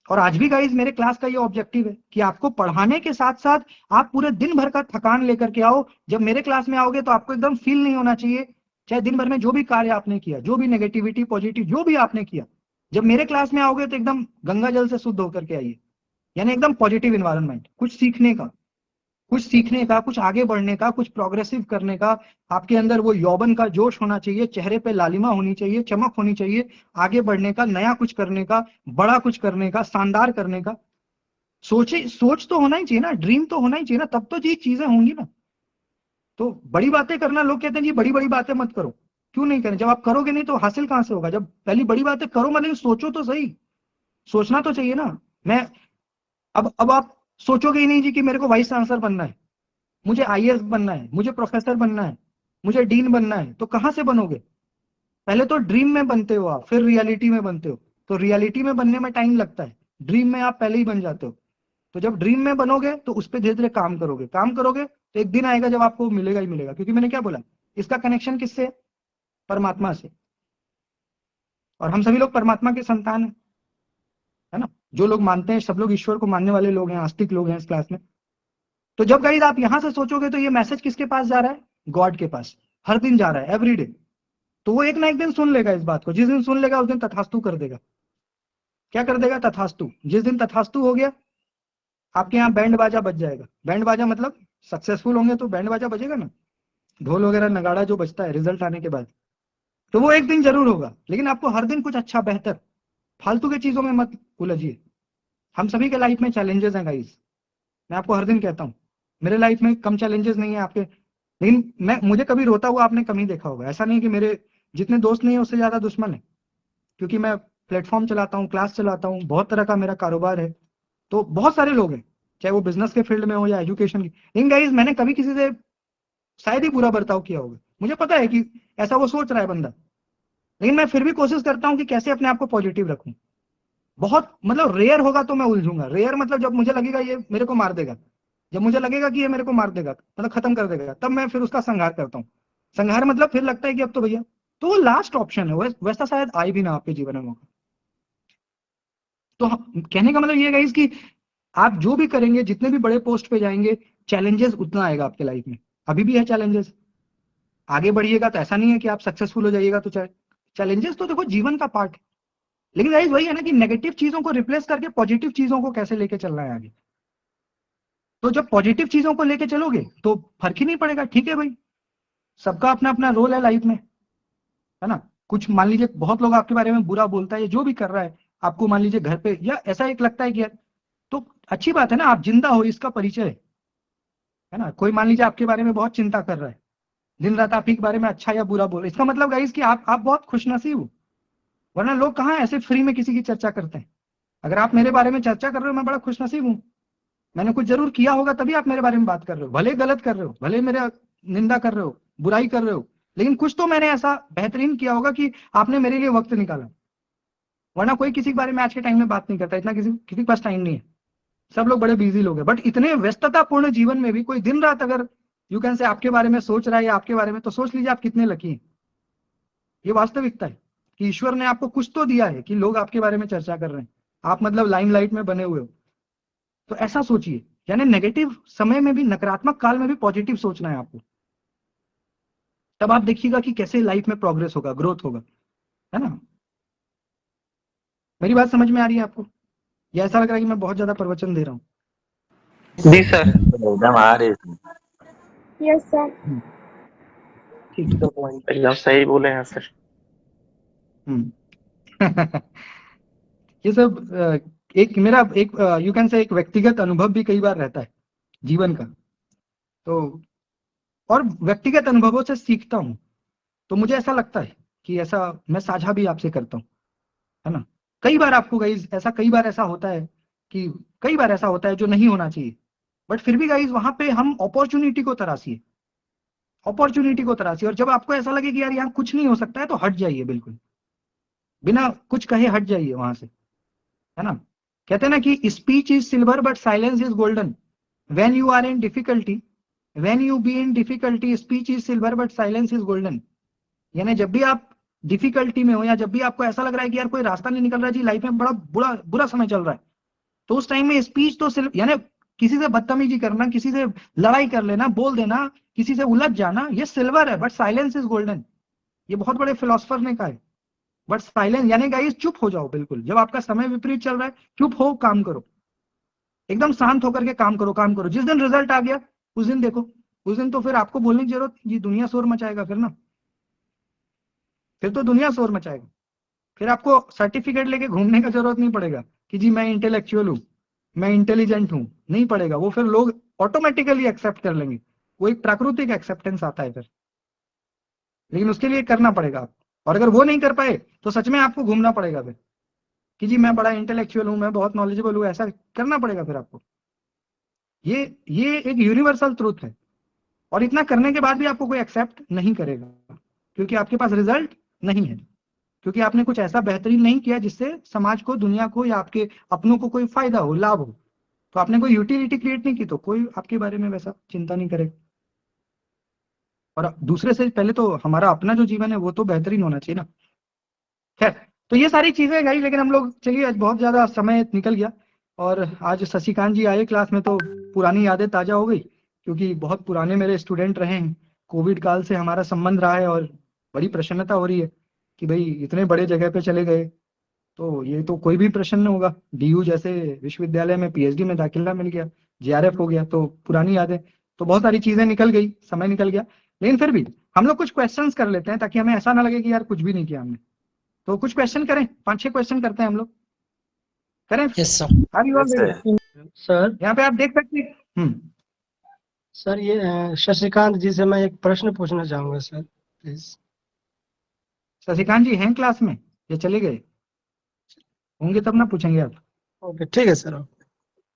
और आज भी गाइज मेरे क्लास का ये ऑब्जेक्टिव है कि आपको पढ़ाने के साथ साथ आप पूरे दिन भर का थकान लेकर के आओ, जब मेरे क्लास में आओगे तो आपको एकदम फील नहीं होना चाहिए, चाहे दिन भर में जो भी कार्य आपने किया, जो भी नेगेटिविटी पॉजिटिव जो भी आपने किया, जब मेरे क्लास में आओगे तो एकदम गंगा जल से शुद्ध होकर के आइए, यानी एकदम पॉजिटिव इन्वायरमेंट, कुछ सीखने का, कुछ आगे बढ़ने का, कुछ प्रोग्रेसिव करने का, आपके अंदर वो यौवन का जोश होना चाहिए, चेहरे पे लालिमा होनी चाहिए, चमक होनी चाहिए, आगे बढ़ने का, नया कुछ करने का, बड़ा कुछ करने का, शानदार करने का। सोच तो होना ही चाहिए ना, ड्रीम तो होना ही चाहिए ना, तब तो ये चीजें होंगी ना। तो बड़ी बातें करना, लोग कहते हैं जी बड़ी बड़ी बातें मत करो, क्यों नहीं करें, जब आप करोगे नहीं तो हासिल कहां से होगा, जब पहली बड़ी बातें करो मतलब सोचो तो सही, सोचना तो चाहिए ना। मैं अब आप सोचोगे ही नहीं जी कि मेरे को वाइस चांसलर बनना है, मुझे आईएएस बनना है, मुझे प्रोफेसर बनना है, मुझे डीन बनना है, तो कहां से बनोगे, पहले तो ड्रीम में बनते हो आप, फिर रियलिटी में बनते हो, तो रियलिटी में बनने में टाइम लगता है, ड्रीम में आप पहले ही बन जाते हो। तो जब ड्रीम में बनोगे तो उस पर धीरे धीरे काम करोगे तो एक दिन आएगा जब आपको मिलेगा ही मिलेगा, क्योंकि मैंने क्या बोला, इसका कनेक्शन किससे है, परमात्मा से, और हम सभी लोग परमात्मा के संतान है ना, जो लोग मानते हैं, सब लोग ईश्वर को मानने वाले लोग हैं, आस्तिक लोग हैं इस क्लास में। तो जब गाइस आप यहां से सोचोगे तो ये मैसेज किसके पास जा रहा है, गॉड के पास, हर दिन जा रहा है, एवरी डे। तो वो एक ना एक दिन सुन लेगा इस बात को, जिस दिन सुन लेगा उस दिन तथास्तु कर देगा, क्या कर देगा, तथास्तु। जिस दिन तथास्तु हो गया, आपके यहाँ बैंड बाजा बज जाएगा, बैंड बाजा मतलब सक्सेसफुल होंगे तो बैंड बाजा बजेगा ना, ढोल वगैरह नगाड़ा जो बजता है रिजल्ट आने के बाद, तो वो एक दिन जरूर होगा। लेकिन आपको हर दिन कुछ अच्छा बेहतर, फालतू की चीजों में मत उलझिए। हम सभी के लाइफ में चैलेंजेस हैं गाइस, मैं आपको हर दिन कहता हूँ, मेरे लाइफ में कम चैलेंजेस नहीं है आपके, लेकिन मुझे कभी रोता हुआ आपने कम ही देखा होगा। ऐसा नहीं कि मेरे जितने दोस्त नहीं है उससे ज्यादा दुश्मन है, क्योंकि मैं प्लेटफॉर्म चलाता हूँ, क्लास चलाता हूँ, बहुत तरह का मेरा कारोबार है, तो बहुत सारे लोग हैं, चाहे वो बिजनेस के फील्ड में हो या एजुकेशन की। लेकिन गाइस मैंने कभी किसी से शायद ही बुरा बर्ताव किया होगा, मुझे पता है कि ऐसा वो सोच रहा है बंदा, लेकिन मैं फिर भी कोशिश करता हूँ कि कैसे अपने आप को पॉजिटिव रखूं। बहुत मतलब रेयर होगा तो मैं उलझूंगा, रेयर मतलब जब मुझे लगेगा ये मेरे को मार देगा, जब मुझे लगेगा कि ये मेरे को मार देगा मतलब खत्म कर देगा, तब मैं फिर उसका संहार करता हूँ। संहार मतलब फिर लगता है कि अब तो भैया, तो वो लास्ट ऑप्शन है, वैसा शायद आए भी ना आपके जीवन में मौका। तो कहने का मतलब ये है कि आप जो भी करेंगे, जितने भी बड़े पोस्ट पे जाएंगे, चैलेंजेस उतना आएगा आपके लाइफ में, अभी भी है चैलेंजेस, आगे बढ़िएगा तो ऐसा नहीं है कि आप सक्सेसफुल हो जाइएगा, तो चैलेंजेस तो देखो जीवन का पार्ट है। लेकिन गाइस वही है ना कि नेगेटिव चीजों को रिप्लेस करके पॉजिटिव चीजों को कैसे लेके चलना है आगे। तो जब पॉजिटिव चीजों को लेके चलोगे तो फर्क ही नहीं पड़ेगा, ठीक है भाई, सबका अपना अपना रोल है लाइफ में, है ना। कुछ मान लीजिए बहुत लोग आपके बारे में बुरा बोलता है, जो भी कर रहा है आपको, मान लीजिए घर पे या ऐसा एक लगता है कि यार, तो अच्छी बात है ना, आप जिंदा हो इसका परिचय है ना। कोई मान लीजिए आपके बारे में बहुत चिंता कर रहा है, दिन रात आप ही के बारे में अच्छा या बुरा बोल रहे, इसका मतलब गाइस कि आप बहुत खुशनसीब हो, वरना लोग कहाँ ऐसे फ्री में किसी की चर्चा करते हैं। अगर आप मेरे बारे में चर्चा कर रहे हो, मैं बड़ा खुशनसीब हूँ, मैंने कुछ जरूर किया होगा तभी आप मेरे बारे में बात कर रहे हो, भले गलत कर रहे हो, भले मेरा निंदा कर रहे हो, बुराई कर रहे हो, लेकिन कुछ तो मैंने ऐसा बेहतरीन किया होगा कि आपने मेरे लिए वक्त निकाला। वरना कोई किसी के बारे में आज के टाइम में बात नहीं करता, इतना किसी किसी के पास टाइम नहीं है, सब लोग बड़े बिजी लोग हैं। बट इतने व्यस्ततापूर्ण जीवन में भी कोई दिन रात अगर यू कैन से आपके बारे में सोच रहा है या आपके बारे में, तो सोच लीजिए आप कितने लकी हैं। ये वास्तविकता है कि ईश्वर ने आपको कुछ तो दिया है कि लोग आपके बारे में चर्चा कर रहे हैं, आप मतलब लाइमलाइट में बने हुए हो। तो ऐसा सोचिए, यानी नेगेटिव समय में भी, नकारात्मक काल में भी पॉजिटिव सोचना है आपको, तब आप देखिएगा कि कैसे लाइफ में प्रोग्रेस होगा, ग्रोथ होगा, है ना। मेरी बात समझ में आ रही है आपको, या ऐसा लग रहा है कि मैं बहुत ज्यादा प्रवचन दे रहा हूँ? जी सर, एकदम आ रही है। Yes sir. ठीक एकदम सही बोले हैं सर। ये सब एक मेरा एक यू कैन से एक व्यक्तिगत अनुभव भी कई बार रहता है जीवन का, तो और व्यक्तिगत अनुभवों से सीखता हूँ, तो मुझे ऐसा लगता है कि ऐसा मैं साझा भी आपसे करता हूँ, है ना। कई बार आपको गाइज ऐसा, कई बार ऐसा होता है कि कई बार ऐसा होता है जो नहीं होना चाहिए, बट फिर भी गाइज वहां पे हम अपॉर्चुनिटी को तराशिए, अपॉर्चुनिटी को तराशिए, और जब आपको ऐसा लगे कि यार यहाँ कुछ नहीं हो सकता है तो हट जाइए बिल्कुल, बिना कुछ कहे हट जाइए वहां से, है ना। कहते हैं ना कि speech is silver but silence is golden. When you are in difficulty, when you be in difficulty, speech is silver but silence is golden. यानी जब भी आप डिफिकल्टी में हो या जब भी आपको ऐसा लग रहा है कि यार कोई रास्ता नहीं निकल रहा जी, लाइफ में बड़ा बुरा बुरा समय चल रहा है, तो उस टाइम में स्पीच तो सिर्फ, यानी किसी से बदतमीजी करना, किसी से लड़ाई कर लेना, बोल देना, किसी से उलझ जाना, ये सिल्वर है बट साइलेंस इज गोल्डन। ये बहुत बड़े फिलोसफर ने कहा है। बट साइलेंस यानी गाइस चुप हो जाओ बिल्कुल, जब आपका समय विपरीत चल रहा है चुप हो, काम करो, एकदम शांत होकर के काम करो, काम करो। जिस दिन रिजल्ट आ गया उस दिन देखो, उस दिन तो फिर आपको बोलने की जरूरत, ये दुनिया शोर मचाएगा फिर ना, फिर तो दुनिया शोर मचाएगा। फिर आपको सर्टिफिकेट लेके घूमने का जरूरत नहीं पड़ेगा कि जी मैं इंटेलेक्चुअल हूँ, मैं इंटेलिजेंट हूँ, नहीं पड़ेगा। वो फिर लोग ऑटोमेटिकली एक्सेप्ट कर लेंगे, वो एक प्राकृतिक एक्सेप्टेंस आता है फिर, लेकिन उसके लिए करना पड़ेगा आप। और अगर वो नहीं कर पाए तो सच में आपको घूमना पड़ेगा फिर कि जी मैं बड़ा इंटेलेक्चुअल हूँ, मैं बहुत नॉलेजेबल हूँ, ऐसा करना पड़ेगा फिर आपको। ये एक यूनिवर्सल ट्रूथ है। और इतना करने के बाद भी आपको कोई एक्सेप्ट नहीं करेगा, क्योंकि आपके पास रिजल्ट नहीं है, क्योंकि आपने कुछ ऐसा बेहतरीन नहीं किया जिससे समाज को, दुनिया को या आपके अपनों को कोई फायदा हो, लाभ हो। तो आपने कोई यूटिलिटी क्रिएट नहीं की तो कोई आपके बारे में वैसा चिंता नहीं करेगा। और दूसरे से पहले तो हमारा अपना जो जीवन है वो तो बेहतरीन होना चाहिए ना। खैर, तो ये सारी चीजें गई, लेकिन हम लोग, चलिए आज बहुत ज्यादा समय निकल गया। और आज शशिकांत जी आए क्लास में तो पुरानी यादें ताजा हो गई, क्योंकि बहुत पुराने मेरे स्टूडेंट रहे हैं, कोविड काल से हमारा संबंध रहा है, और बड़ी प्रसन्नता हो रही है कि भाई इतने बड़े जगह पे चले गए। तो ये तो कोई भी प्रश्न होगा, डीयू जैसे विश्वविद्यालय में पीएचडी में दाखिला मिल गया, जेआरएफ हो गया, तो पुरानी यादें, तो बहुत सारी चीजें निकल गई, समय निकल गया। लेकिन फिर भी हम लोग कुछ क्वेश्चंस कर लेते हैं ताकि हमें ऐसा ना लगे कि यार कुछ भी नहीं किया हमने। तो कुछ क्वेश्चन करें, 5-6 क्वेश्चन करते हैं हम लोग, करें? Yes sir. अभी और सर यहाँ पे आप देख सकते हैं। सर ये शशिकांत जी से मैं एक प्रश्न पूछना चाहूंगा सर, प्लीज। शशिकांत जी हैं क्लास में या चले गए? होंगे तब ना पूछेंगे आप। ओके ठीक है सर।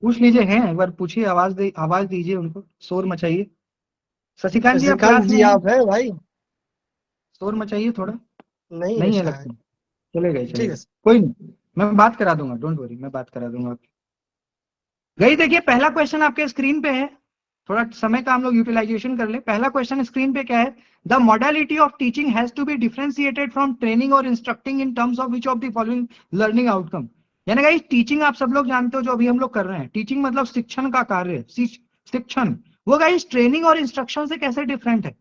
पूछ लीजिए, हैं एक बार पूछिए, आवाज दीजिए उनको, शोर मचाइए। शशिकांत जी आप शशिकांत क्लास में जी हैं? आप है भाई? शोर मचाइए थोड़ा। नहीं नहीं है शायद। लगता, चले गए, चले ठीक गए, है सर। कोई नहीं, मैं बात करा दूंगा, डोंट वरी, मैं बात करा दूंगा। गई देखिए, पहला क्वेश्चन आपके स्क्रीन पे है, थोड़ा समय का हम लोग यूटिलाइजेशन कर ले। पहला क्वेश्चन स्क्रीन पे क्या है? The modality of teaching has to be differentiated from training और instructing in terms of which of the following learning outcome. यानी गाइस टीचिंग आप सब लोग जानते हो, जो अभी हम लोग कर रहे हैं, टीचिंग मतलब शिक्षण का कार्य, शिक्षण। वो गाइस ट्रेनिंग और इंस्ट्रक्शन से कैसे डिफरेंट है?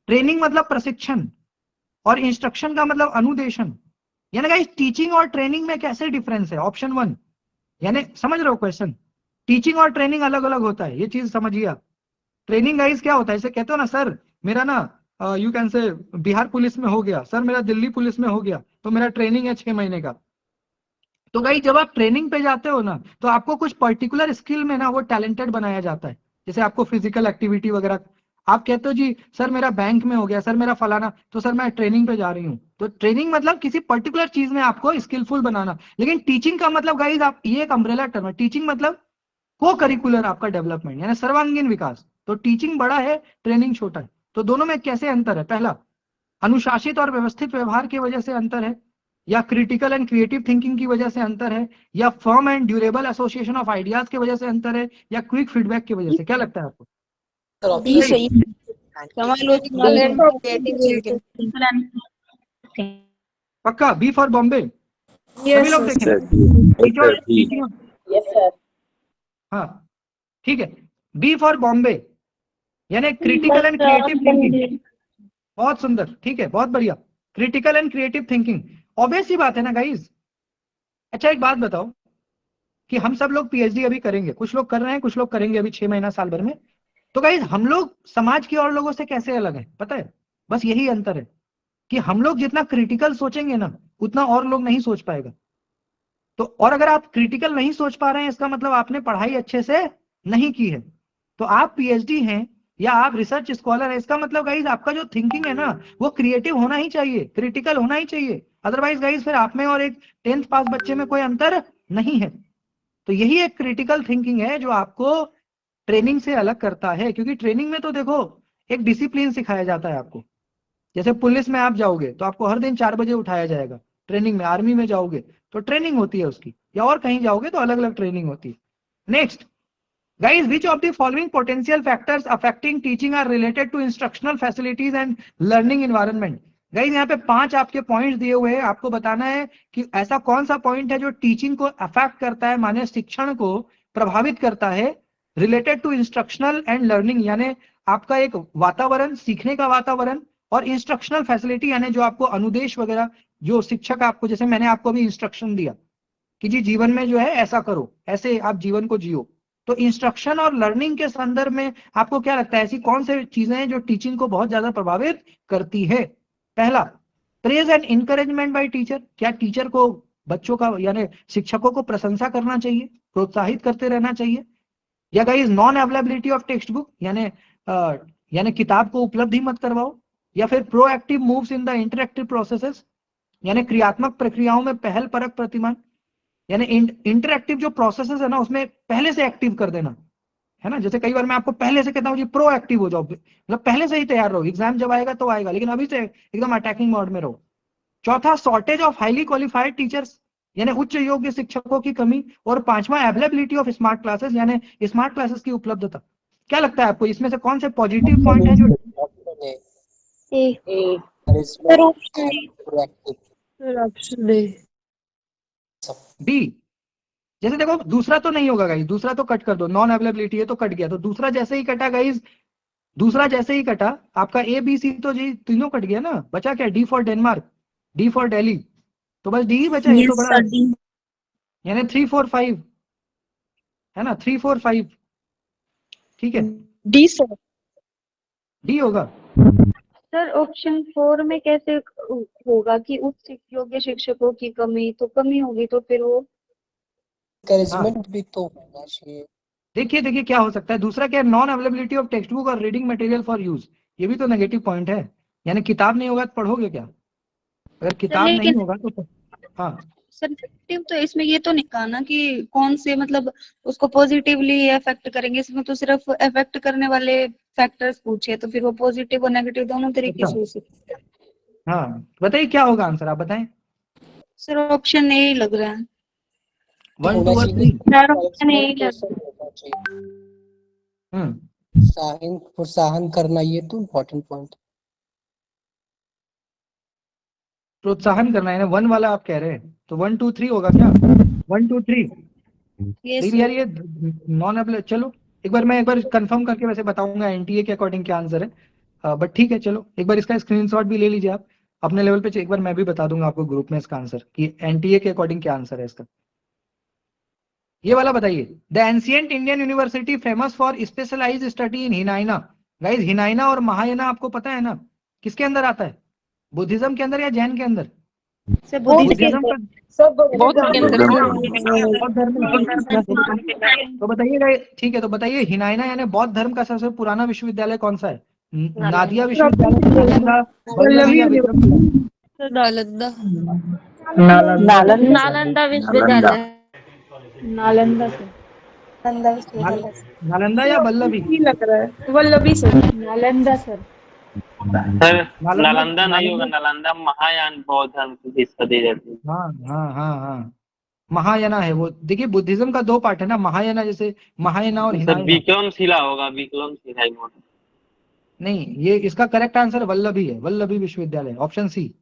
ट्रेनिंग मतलब प्रशिक्षण, और इंस्ट्रक्शन का मतलब अनुदेशन। यानी गाइस टीचिंग और ट्रेनिंग में कैसे डिफरेंस है? ऑप्शन 1, यानी समझ रहे हो क्वेश्चन? टीचिंग और ट्रेनिंग अलग अलग होता है, ये चीज समझिए आप। ट्रेनिंग गाइस क्या होता है? इसे कहते हो ना सर मेरा ना you can say Bihar police में हो गया, सर मेरा दिल्ली पुलिस में हो गया, तो मेरा ट्रेनिंग है 6 महीने का। तो गाइस जब आप ट्रेनिंग पे जाते हो ना, तो आपको कुछ पर्टिकुलर स्किल में ना वो टैलेंटेड बनाया जाता है। जैसे आपको फिजिकल एक्टिविटी वगैरह, आप कहते हो जी सर मेरा बैंक में हो गया, सर मेरा फलाना, तो सर मैं ट्रेनिंग पे जा रही हूँ। तो ट्रेनिंग मतलब किसी पर्टिकुलर चीज में आपको स्किलफुल बनाना। लेकिन टीचिंग का मतलब गाइस, आप, ये एक अम्ब्रेला टर्म है। टीचिंग मतलब को करिकुलर आपका डेवलपमेंट, यानी सर्वांगीण विकास। तो टीचिंग बड़ा है, ट्रेनिंग छोटा है। तो दोनों में कैसे अंतर है? पहला, अनुशासित और व्यवस्थित व्यवहार की वजह से अंतर है, या क्रिटिकल एंड क्रिएटिव थिंकिंग की वजह से अंतर है, या firm and durable association of ideas की वजह से अंतर है, या क्विक फीडबैक की वजह से? क्या लगता है आपको? बी सही है। समालोचना एंड क्रिएटिव थिंकिंग। पक्का बी फॉर बॉम्बे? सभी लोग देखें। Yes sir. हाँ ठीक है, बी फॉर बॉम्बे यानी क्रिटिकल एंड क्रिएटिव थिंकिंग। बहुत सुंदर, ठीक है, बहुत बढ़िया, critical and creative thinking. Obvious ही बात है ना गाइस। अच्छा एक बात बताओ कि हम सब लोग पीएचडी अभी करेंगे, कुछ लोग कर रहे हैं, कुछ लोग करेंगे अभी 6 महीना साल भर में। तो गाइस हम लोग समाज के और लोगों से कैसे अलग है पता है? बस यही अंतर है कि हम लोग जितना क्रिटिकल सोचेंगे ना, उतना और लोग नहीं सोच पाएगा। तो और अगर आप क्रिटिकल नहीं सोच पा रहे हैं, इसका मतलब आपने पढ़ाई अच्छे से नहीं की है। तो आप पीएचडी हैं या आप रिसर्च स्कॉलर है, इसका मतलब गाइस आपका जो थिंकिंग है ना, वो क्रिएटिव होना ही चाहिए, क्रिटिकल होना ही चाहिए। अदरवाइज गाइस फिर आप में और एक 10th पास बच्चे में कोई अंतर नहीं है। तो यही एक क्रिटिकल थिंकिंग है जो आपको ट्रेनिंग से अलग करता है। क्योंकि ट्रेनिंग में तो देखो एक डिसिप्लिन सिखाया जाता है आपको। जैसे पुलिस में आप जाओगे तो आपको हर दिन 4 बजे उठाया जाएगा, ट्रेनिंग में, आर्मी में जाओगे तो ट्रेनिंग होती है उसकी, या और कहीं जाओगे तो अलग अलग ट्रेनिंग होती है। Next guys, which of the following potential factors affecting teaching are related to instructional facilities and learning environment? Guys यहाँ पे 5 आपके पॉइंट्स दिए हुए हैं, आपको बताना है कि ऐसा कौन सा पॉइंट है जो टीचिंग को अफेक्ट करता है, माने शिक्षण को प्रभावित करता है, related to instructional and learning, यानी आपका एक वातावरण, सीखने का वातावरण, और इंस्ट्रक्शनल फैसिलिटी यानी जो आपको अनुदेश वगैरह, जो शिक्षक आपको, जैसे मैंने आपको भी इंस्ट्रक्शन दिया कि जी जीवन में जो है ऐसा करो, ऐसे आप जीवन को जियो, तो इंस्ट्रक्शन और लर्निंग के संदर्भ में आपको क्या लगता है ऐसी कौन से चीजें हैं जो टीचिंग को बहुत ज्यादा प्रभावित करती है? पहला, praise and encouragement by teacher, क्या टीचर को बच्चों का यानी शिक्षकों को प्रशंसा करना चाहिए, प्रोत्साहित करते रहना चाहिए? या guys non availability of text book, यानी किताब को उपलब्ध ही मत करवाओ? या फिर proactive moves in the interactive processes, यानी क्रियात्मक प्रक्रियाओं में पहल परक प्रतिमान, यानी इंटरएक्टिव जो प्रोसेसेस है ना उसमें पहले से एक्टिव कर देना, है ना। जैसे कई बार मैं आपको पहले से कहता हूँ जी प्रोएक्टिव हो जाओ, मतलब पहले से ही तैयार रहो, एग्जाम जब आएगा तो आएगा, लेकिन अभी से एकदम अटैकिंग मोड में रहो। चौथा, shortage of highly qualified teachers, यानी उच्च योग्य शिक्षकों की कमी। और पांचवा, अवेलेबिलिटी ऑफ स्मार्ट क्लासेस, यानी स्मार्ट क्लासेस की उपलब्धता। क्या लगता है आपको इसमें से कौन से पॉजिटिव पॉइंट है जो? बी। जैसे देखो दूसरा तो नहीं होगा गाइस, दूसरा तो कट कर दो, नॉन अवेलेबिलिटी है तो कट गया, तो दूसरा जैसे ही कटा गाइस, दूसरा जैसे ही कटा आपका ए बी सी तो जी तीनों कट गया ना, बचा क्या? D for Denmark, D for Delhi, तो बस डी ही बचा। ये तो बड़ा, यानी 3 4 5 है ना, 3 4 5, ठीक है, डी सर। डी होगा सर ऑप्शन 4 में कैसे होगा कि उच्च योग्य शिक्षकों की कमी, तो कमी होगी तो फिर वो encouragement भी तो होना चाहिए। देखिए क्या हो सकता है दूसरा, क्या? Non availability of text book और रीडिंग मटेरियल फॉर यूज, ये भी तो नेगेटिव पॉइंट है, यानी किताब नहीं होगा तो पढ़ोगे क्या? अगर किताब नहीं होगा तो हाँ सर नेगेटिव तो इसमें ये तो नहीं कहा ना कि कौन से मतलब उसको पॉजिटिवली अफेक्ट करेंगे, इसमें तो सिर्फ अफेक्ट करने वाले फैक्टर्स पूछे, तो फिर वो पॉजिटिव और नेगेटिव दोनों तरीके से हो सकते हैं। हाँ बताइए क्या होगा आंसर, आप बताएं। सर ऑप्शन ए लग रहा है। 1 2 और 3 सर ऑप्शन ए लग रहा है। प्रोत्साहन करना, ये तो इम्पोर्टेंट पॉइंट। प्रोत्साहन करना है ना, 1 वाला आप कह रहे हैं, तो 1 2 3 होगा क्या? 1 2 3 लेकिन यार ये नॉन अवेलेबल, चलो एक बार कंफर्म करके वैसे बताऊंगा एनटीए के अकॉर्डिंग क्या आंसर है, बट ठीक है चलो एक बार इसका स्क्रीनशॉट भी ले लीजिए आप अपने लेवल पे, एक बार मैं भी बता दूंगा आपको ग्रुप में इसका आंसर कि एनटीए के अकॉर्डिंग क्या आंसर है इसका। ये वाला बताइए, the ancient Indian university famous for specialized study in Hinayana. Guys Hinayana और महायाना आपको पता है ना किसके अंदर आता है, बुद्धिज्म के अंदर या जैन के अंदर? बुद्धिज्म का तो बताइए, ठीक है तो बताइए हिनाइना यानी बौद्ध धर्म का सबसे पुराना विश्वविद्यालय कौन सा है? नादिया विश्वविद्यालय, नालंदा विश्वविद्यालय, नालंदा या वल्लभी? लग रहा है Vallabhi sir, Nalanda sir. Sir Nalanda नहीं होगा, नालंदा महायान बौद्ध धर्म की हिस्सा दी जाती है। हाँ महायाना है वो। देखिए बुद्धिज्म का 2 पार्ट है ना, महायाना, जैसे महायाना और हिनाइना। विक्रमशिला होगा, विक्रमशिला ही मोड। नहीं, ये इसका करेक्ट आंसर वल्लभी है, वल्लभी विश्वविद्यालय, ऑप्शन सी।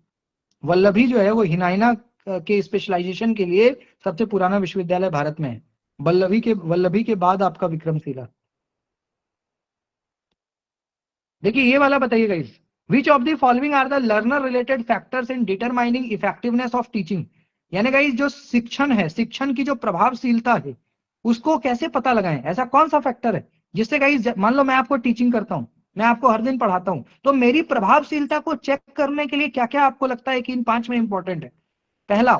वल्लभी जो है वो हिनाइना के स्पेशलाइजेशन के लिए सबसे पुराना विश्वविद्यालय भारत में है। वल्लभी के बाद आपका विक्रमशिला। देखिए ये वाला बताइएगा इस, which of the following are the learner related factors in determining effectiveness of teaching. यानी गाइस जो शिक्षण है, शिक्षण की जो प्रभावशीलता है उसको कैसे पता लगाएं, ऐसा कौन सा फैक्टर है जिससे गाइस, मान लो मैं आपको टीचिंग करता हूं, मैं आपको हर दिन पढ़ाता हूं, तो मेरी प्रभावशीलता को चेक करने के लिए क्या क्या आपको लगता है कि इन 5 में इंपॉर्टेंट है? पहला,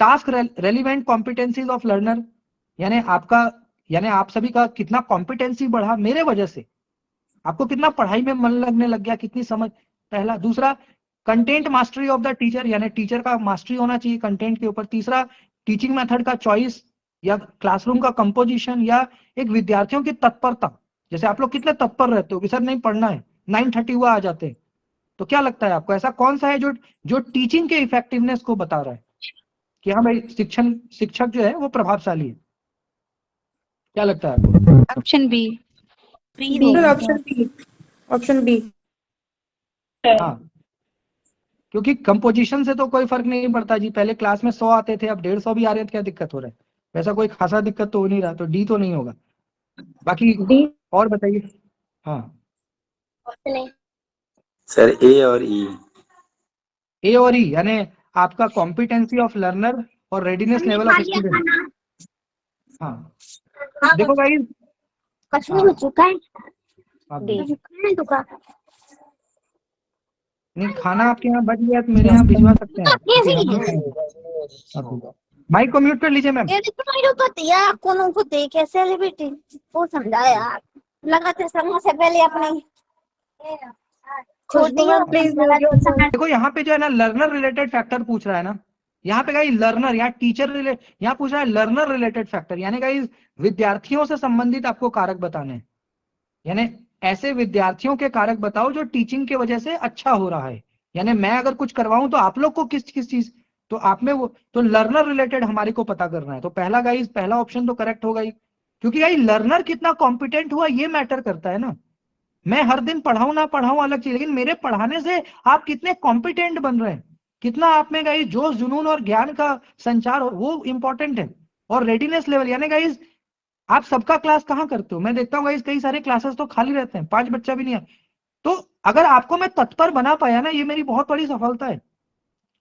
task relevant competencies of learner, यानी आप सभी का कितना कॉम्पिटेंसी बढ़ा मेरे वजह से, आपको कितना पढ़ाई में मन लगने लग गया, कितनी समझ। पहला। दूसरा, content mastery of the teacher, यानी टीचर का मास्टरी होना चाहिए कंटेंट के ऊपर। तीसरा, टीचिंग मेथड का चॉइस या क्लासरूम का कंपोजिशन, या एक विद्यार्थियों की तत्परता, जैसे आप लोग कितने तत्पर रहते हो कि सर नहीं पढ़ना है, 9:30 हुआ आ जाते हैं, तो क्या लगता है आपको ऐसा कौन सा है जो जो टीचिंग के इफेक्टिवनेस को बता रहा है कि हाँ भाई शिक्षक जो है वो प्रभावशाली है? क्या लगता है आपको? Option B. Option B. हाँ, क्योंकि कंपोजिशन से तो कोई फर्क नहीं पड़ता जी, पहले क्लास में 100 आते थे, अब 150 भी आ रहे हैं, तो क्या दिक्कत हो रहा है? वैसा कोई खासा दिक्कत तो हो नहीं रहा, तो डी तो नहीं होगा। बाकी और बताइए। हाँ सर ए और ई। ए और ई यानी आपका कॉम्पिटेंसी ऑफ लर्नर और रेडीनेस लेवल ऑफ स्टूडेंट। हाँ देखो गाइस, नहीं खाना आपके यहाँ बच गया तो मेरे यहाँ भिजवा सकते हैं आप। माइक को म्यूट कर लीजिए मैम। वो समझा यार, लगाते समय से पहले अपने देखो यहाँ पे जो है ना लर्नर रिलेटेड फैक्टर पूछ रहा है ना, यहाँ पे गाइस लर्नर, यहाँ टीचर यहाँ पूछ रहा है लर्नर रिलेटेड फैक्टर, यानी गाइस विद्यार्थियों से संबंधित आपको कारक बताने, यानी ऐसे विद्यार्थियों के कारक बताओ जो टीचिंग की वजह से अच्छा हो रहा है। यानी मैं अगर कुछ करवाऊं तो आप लोग को किस किस चीज, तो आप में वो तो लर्नर रिलेटेड हमारे को पता करना है। तो पहला गाइस पहला ऑप्शन तो करेक्ट होगा ही, क्योंकि गाइस लर्नर कितना कॉम्पिटेंट हुआ ये मैटर करता है ना। मैं हर दिन पढ़ाऊं ना पढ़ाऊं अलग चीज, लेकिन मेरे पढ़ाने से आप कितने कॉम्पिटेंट बन रहे हैं, कितना आप में गाइस जोश जुनून और ज्ञान का संचार हो, वो इंपॉर्टेंट है। और रेडीनेस लेवल यानी गाइस आप सबका क्लास कहाँ करते हो? मैं देखता हूँ गाइस कई सारे क्लासेस तो खाली रहते हैं, 5 बच्चा भी नहीं है। तो अगर आपको मैं तत्पर बना पाया ना, ये मेरी बहुत बड़ी सफलता है।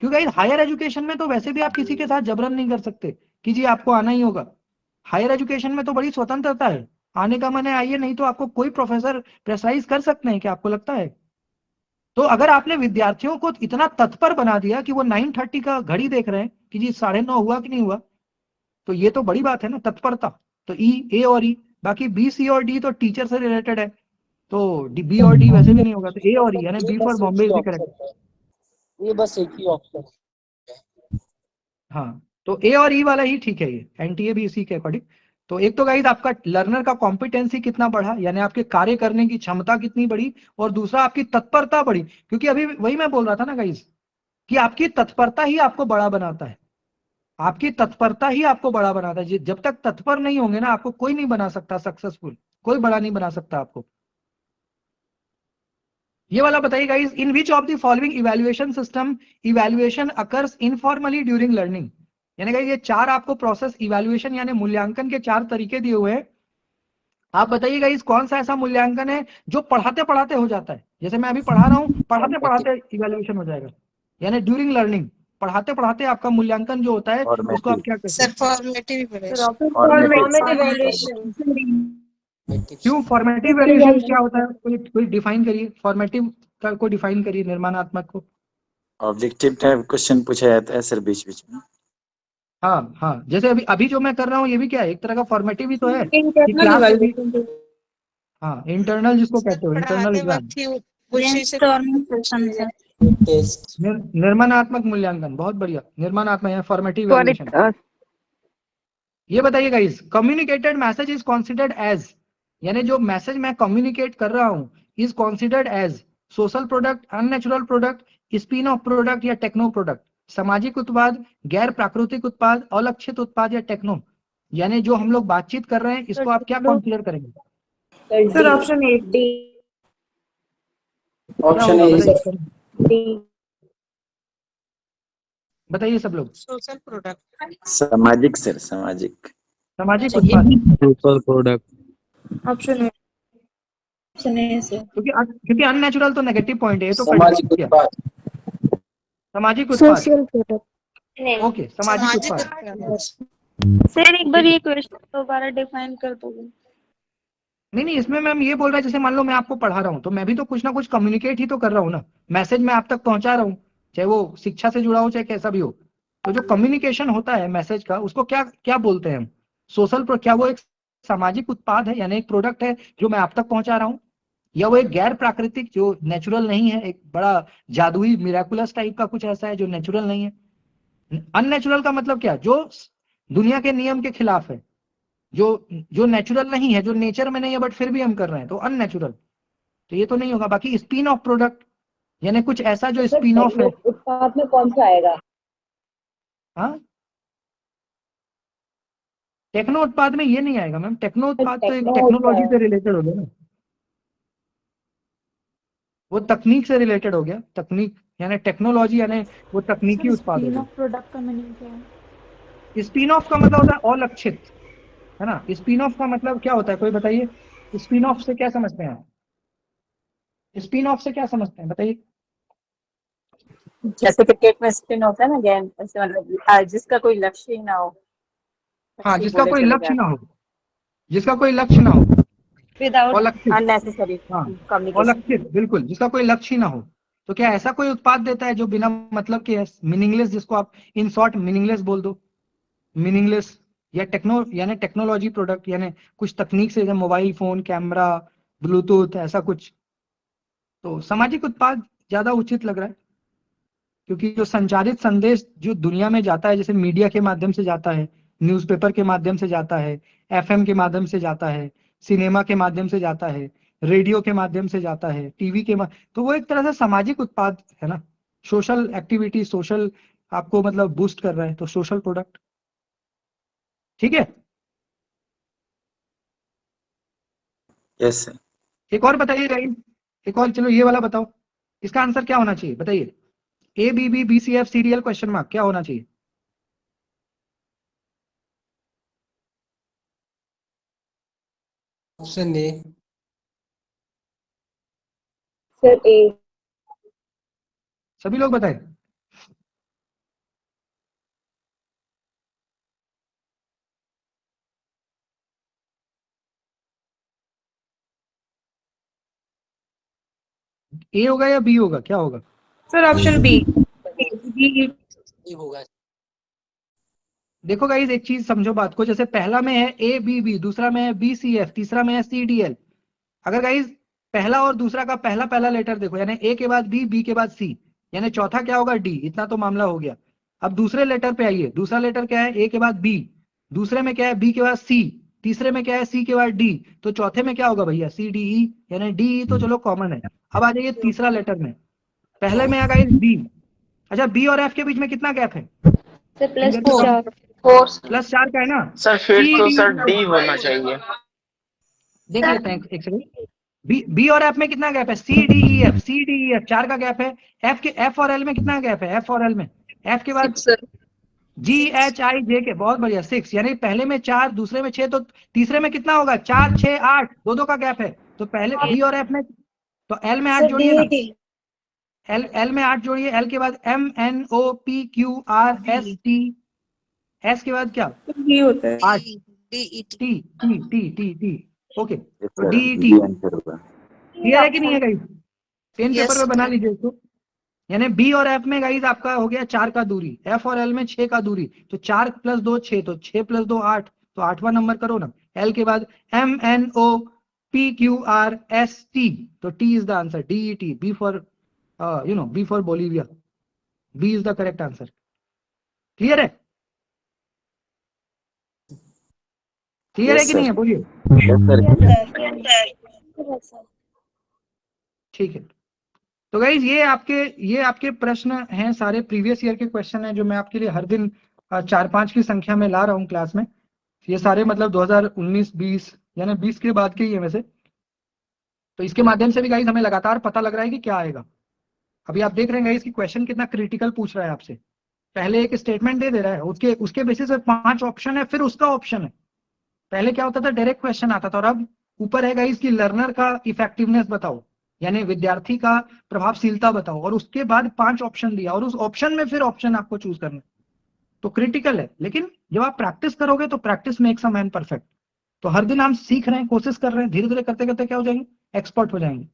क्योंकि गाइस हायर एजुकेशन में तो वैसे भी आप किसी के साथ जबरन नहीं कर सकते कि जी आपको आना ही होगा। हायर एजुकेशन में तो बड़ी स्वतंत्रता है, आने का मन है आइए, नहीं तो आपको कोई प्रोफेसर प्रेशराइज कर सकते हैं, क्या आपको लगता है? तो अगर आपने विद्यार्थियों को इतना तत्पर बना दिया कि वो 9:30 का घड़ी देख रहे हैं कि जी 9:30 हुआ कि नहीं हुआ, तो ये तो बड़ी बात है ना, तत्परता। तो ए और ई, बाकी बी सी और डी तो टीचर से रिलेटेड है, तो बी और डी वैसे भी नहीं होगा, तो ए और ई यानी B for Bombay is the correct. ये बस एक ही ऑप्शन। हाँ तो ए और ई वाला ही ठीक है, ये एनटीए भी इसी के अकॉर्डिंग। तो एक तो गाइस आपका लर्नर का कॉम्पिटेंसी कितना बढ़ा, यानी आपके कार्य करने की क्षमता कितनी बढ़ी, और दूसरा आपकी तत्परता बढ़ी। क्योंकि अभी वही मैं बोल रहा था ना गाइस कि आपकी तत्परता ही आपको बड़ा बनाता है, आपकी तत्परता ही आपको बड़ा बनाता है। जब तक तत्पर नहीं होंगे ना, आपको कोई नहीं बना सकता सक्सेसफुल, कोई बड़ा नहीं बना सकता आपको। ये वाला बताइए guys, in which of the following evaluation system evaluation occurs informally during learning. यानी गाइस ये 4 आपको प्रोसेस इवैल्यूएशन यानी मूल्यांकन के 4 तरीके दिए हुए हैं। आप बताइए गाइस कौन सा ऐसा मूल्यांकन है जो पढ़ाते पढ़ाते हो जाता है? जैसे मैं अभी पढ़ा रहा हूँ, पढ़ाते पढ़ाते इवैल्यूएशन हो जाएगा, यानी ड्यूरिंग लर्निंग पढ़ाते पढ़ाते आपका मूल्यांकन जो होता है उसको आप क्या कहते हैं? क्यों फॉर्मेटिव इवैल्यूएशन क्या होता है? कोई डिफाइन करिए, फॉर्मेटिव का को डिफाइन करिए निर्माणात्मक को। ऑब्जेक्टिव टाइप क्वेश्चन पूछा जाता है सर बीच बीच में। हाँ हाँ, जैसे अभी जो मैं कर रहा हूँ ये भी क्या है, एक तरह का फॉर्मेटिव ही तो है। हाँ इंटरनल जिसको कहते हो, इंटरनल एग्जाम, निर्माणात्मक मूल्यांकन, बहुत बढ़िया, निर्माणात्मक है फॉर्मेटिव इवैल्यूएशन। ये बताइए guys, communicated message is considered as, यानी जो मैसेज मैं कम्युनिकेट कर रहा हूं is considered as social product, unnatural product, spin off product या टेक्नो प्रोडक्ट, सामाजिक उत्पाद, गैर प्राकृतिक उत्पाद, अलक्षित उत्पाद या टेक्नो। यानी जो हम लोग बातचीत कर रहे हैं इसको आप क्या कंसीडर करेंगे? Sir option A D. Option A बताइए सब लोग। Social product. सामाजिक सर, सामाजिक सामाजिक उत्पाद, सोशल प्रोडक्ट। Option A. क्योंकि अननेचुरल तो नेगेटिव पॉइंट है, ये तो सामाजिक उत्पाद। सामाजिक उत्पाद, सोशल प्रोडक्ट। ओके सामाजिक उत्पाद। सर एक बार ये क्वेश्चन दोबारा डिफाइन कर दोगे? नहीं इसमें मैम ये बोल रहा है, जैसे मान लो मैं आपको पढ़ा रहा हूँ तो मैं भी तो कुछ ना कुछ कम्युनिकेट ही तो कर रहा हूँ ना, मैसेज मैं आप तक पहुंचा रहा हूँ, चाहे वो शिक्षा से जुड़ा हो चाहे कैसा भी हो। तो जो कम्युनिकेशन होता है मैसेज का, उसको क्या क्या बोलते हैं हम? सोशल, क्या वो एक सामाजिक उत्पाद है यानी एक प्रोडक्ट है जो मैं आप तक पहुंचा रहा हूँ, या वो एक गैर प्राकृतिक जो नेचुरल नहीं है, एक बड़ा जादुई मिराकुलस टाइप का कुछ ऐसा है जो नेचुरल नहीं है? अननेचुरल का मतलब क्या? जो दुनिया के नियम के खिलाफ है, जो नेचुरल नहीं है, जो नेचर में नहीं है बट फिर भी हम कर रहे हैं, तो अननेचुरल। तो ये तो नहीं होगा। बाकी स्पिन ऑफ प्रोडक्ट यानी कुछ ऐसा जो स्पिन ऑफ है। उत्पाद में कौन सा आएगा? हाँ, टेक्नो उत्पाद में ये नहीं आएगा मैम। टेक्नो उत्पाद तो एक टेक्नोलॉजी से रिलेटेड हो गया ना, वो तकनीक से रिलेटेड हो गया। तकनीक यानी टेक्नोलॉजी यानी वो तकनीकी उत्पाद हो गया। प्रोडक्ट का मीनिंग क्या है? स्पिन ऑफ का मतलब होता है अलक्षित, है ना। स्पिन ऑफ का मतलब क्या होता है, कोई बताइए। स्पिन ऑफ से क्या समझते हैं आप? स्पिन ऑफ से क्या समझते हैं बताइए। जैसे क्रिकेट में स्पिन होता है ना गेंद, ऐसे मतलब जिसका कोई लक्ष्य ही ना हो। हाँ, अच्छी जिसका बोले कोई चले लक्ष्य ना जाए। हो, जिसका कोई लक्ष्य ना हो, विदाउट अलक्षित। अननेसेसरी हाँ, कम्युनिकेशन। अलक्षित, बिल्कुल, जिसका कोई लक्ष्य ना हो। तो क्या ऐसा कोई उत्पाद देता है जो बिना मतलब के है, मीनिंगलेस, जिसको आप इन शॉर्ट मीनिंगलेस बोल दो, मीनिंगलेस। या यानी टेक्नोलॉजी प्रोडक्ट यानी कुछ तकनीक से, जैसे मोबाइल फोन, कैमरा, ब्लूटूथ, ऐसा कुछ। तो सामाजिक उत्पाद ज्यादा उचित लग रहा है, क्योंकि जो संचारित संदेश जो दुनिया में जाता है, जैसे मीडिया के माध्यम से जाता है, न्यूज़पेपर के माध्यम से जाता है, एफएम के माध्यम से जाता है, सिनेमा के माध्यम से जाता है, रेडियो के माध्यम से जाता है, टीवी के तो वो एक तरह से सामाजिक उत्पाद है ना। सोशल एक्टिविटी, सोशल आपको मतलब बूस्ट कर रहा है, तो सोशल प्रोडक्ट। ठीक है, यस सर। एक और बताइए गाइस, एक और, चलो ये वाला बताओ, इसका आंसर क्या होना चाहिए बताइए। A B B B C F C D L question mark, क्या होना चाहिए? Option A. Sir A. सभी लोग बताएं। ए होगा या बी होगा, क्या होगा? Sir option B. बी होगा। देखो गाइस, एक चीज समझो बात को, जैसे पहला में है ए बी बी, दूसरा में है बी सी एफ, तीसरा में है सी डी एल। अगर गाइस पहला और दूसरा का पहला पहला लेटर देखो, यानी ए के बाद बी, बी के बाद सी, यानी चौथा क्या होगा? डी। इतना तो मामला हो गया। अब दूसरे लेटर पे आइए, दूसरा लेटर क्या है? ए के बाद बी, दूसरे में क्या है? बी के बाद सी, तीसरे में क्या है? सी के बाद डी, तो चौथे में क्या होगा भैया? सी डी ई, यानी डी ई तो चलो कॉमन है। अब आ जाइए तीसरा लेटर में, पहले में आ गाइस बी। अच्छा, बी और एफ के बीच में कितना गैप है? सर प्लस प्लस 4 का है ना। सर फिर सी तो डी, सर डी होना चाहिए। देख लेते हैं एक सेकंड। बी और एफ में कितना गैप है? C D E F, C D E F 4 का गैप है। एफ और एल में कितना गैप है? एफ और एल में, एफ के बाद जी एच आई जे के, बहुत बढ़िया, 6, यानी पहले में 4, दूसरे में 6, तो तीसरे में कितना होगा? 4 6 8, दो का गैप है। तो पहले बी और एफ में, तो एल में 8 जोड़िए ना, एल में 8 जोड़िए। एल के बाद M N O P Q R S T, S के बाद क्या? बी होता है। 8, T T T T T, okay, yes तो sir, D T. B answer होगा। क्लियर है कि नहीं है गाइस? पेन पेपर पे बना लीजिए इसको। यानी बी और एफ में गाइस आपका हो गया 4 का दूरी, एफ और एल में 6 का दूरी, तो 4 + 2 6, तो 6 + 2 8, तो 8वां नंबर करो ना। एल के बाद M N O P Q R S T, तो T is the answer, D E T, B for B for Bolivia, B is the correct answer. Clear है? क्लियर है यस कि नहीं सर। है, बोलिए। Yes sir. ठीक है, तो गाइज ये आपके प्रश्न हैं, सारे प्रीवियस ईयर के क्वेश्चन हैं, जो मैं आपके लिए हर दिन 4-5 की संख्या में ला रहा हूँ क्लास में। ये सारे मतलब 2019-20 यानी 20 के बाद के ही है वैसे। तो इसके माध्यम से भी गाइज हमें लगातार पता लग रहा है कि क्या आएगा। अभी आप देख रहे हैं गाइज कि क्वेश्चन कितना क्रिटिकल पूछ रहा है आपसे। पहले एक स्टेटमेंट दे रहा है, उसके बेसिस पे 5 ऑप्शन है, फिर उसका ऑप्शन है। पहले क्या होता था? डायरेक्ट क्वेश्चन आता था, और अब ऊपर है गाइज कि लर्नर का इफेक्टिवनेस बताओ, यानी विद्यार्थी का प्रभावशीलता बताओ, और उसके बाद 5 ऑप्शन दिया, और उस ऑप्शन में फिर ऑप्शन आपको चूज करना। तो क्रिटिकल है, लेकिन जब आप प्रैक्टिस करोगे तो practice makes a man perfect. तो हर दिन हम सीख रहे हैं, कोशिश कर रहे हैं, धीरे धीरे करते करते क्या हो जाएंगे? एक्सपर्ट हो जाएंगे।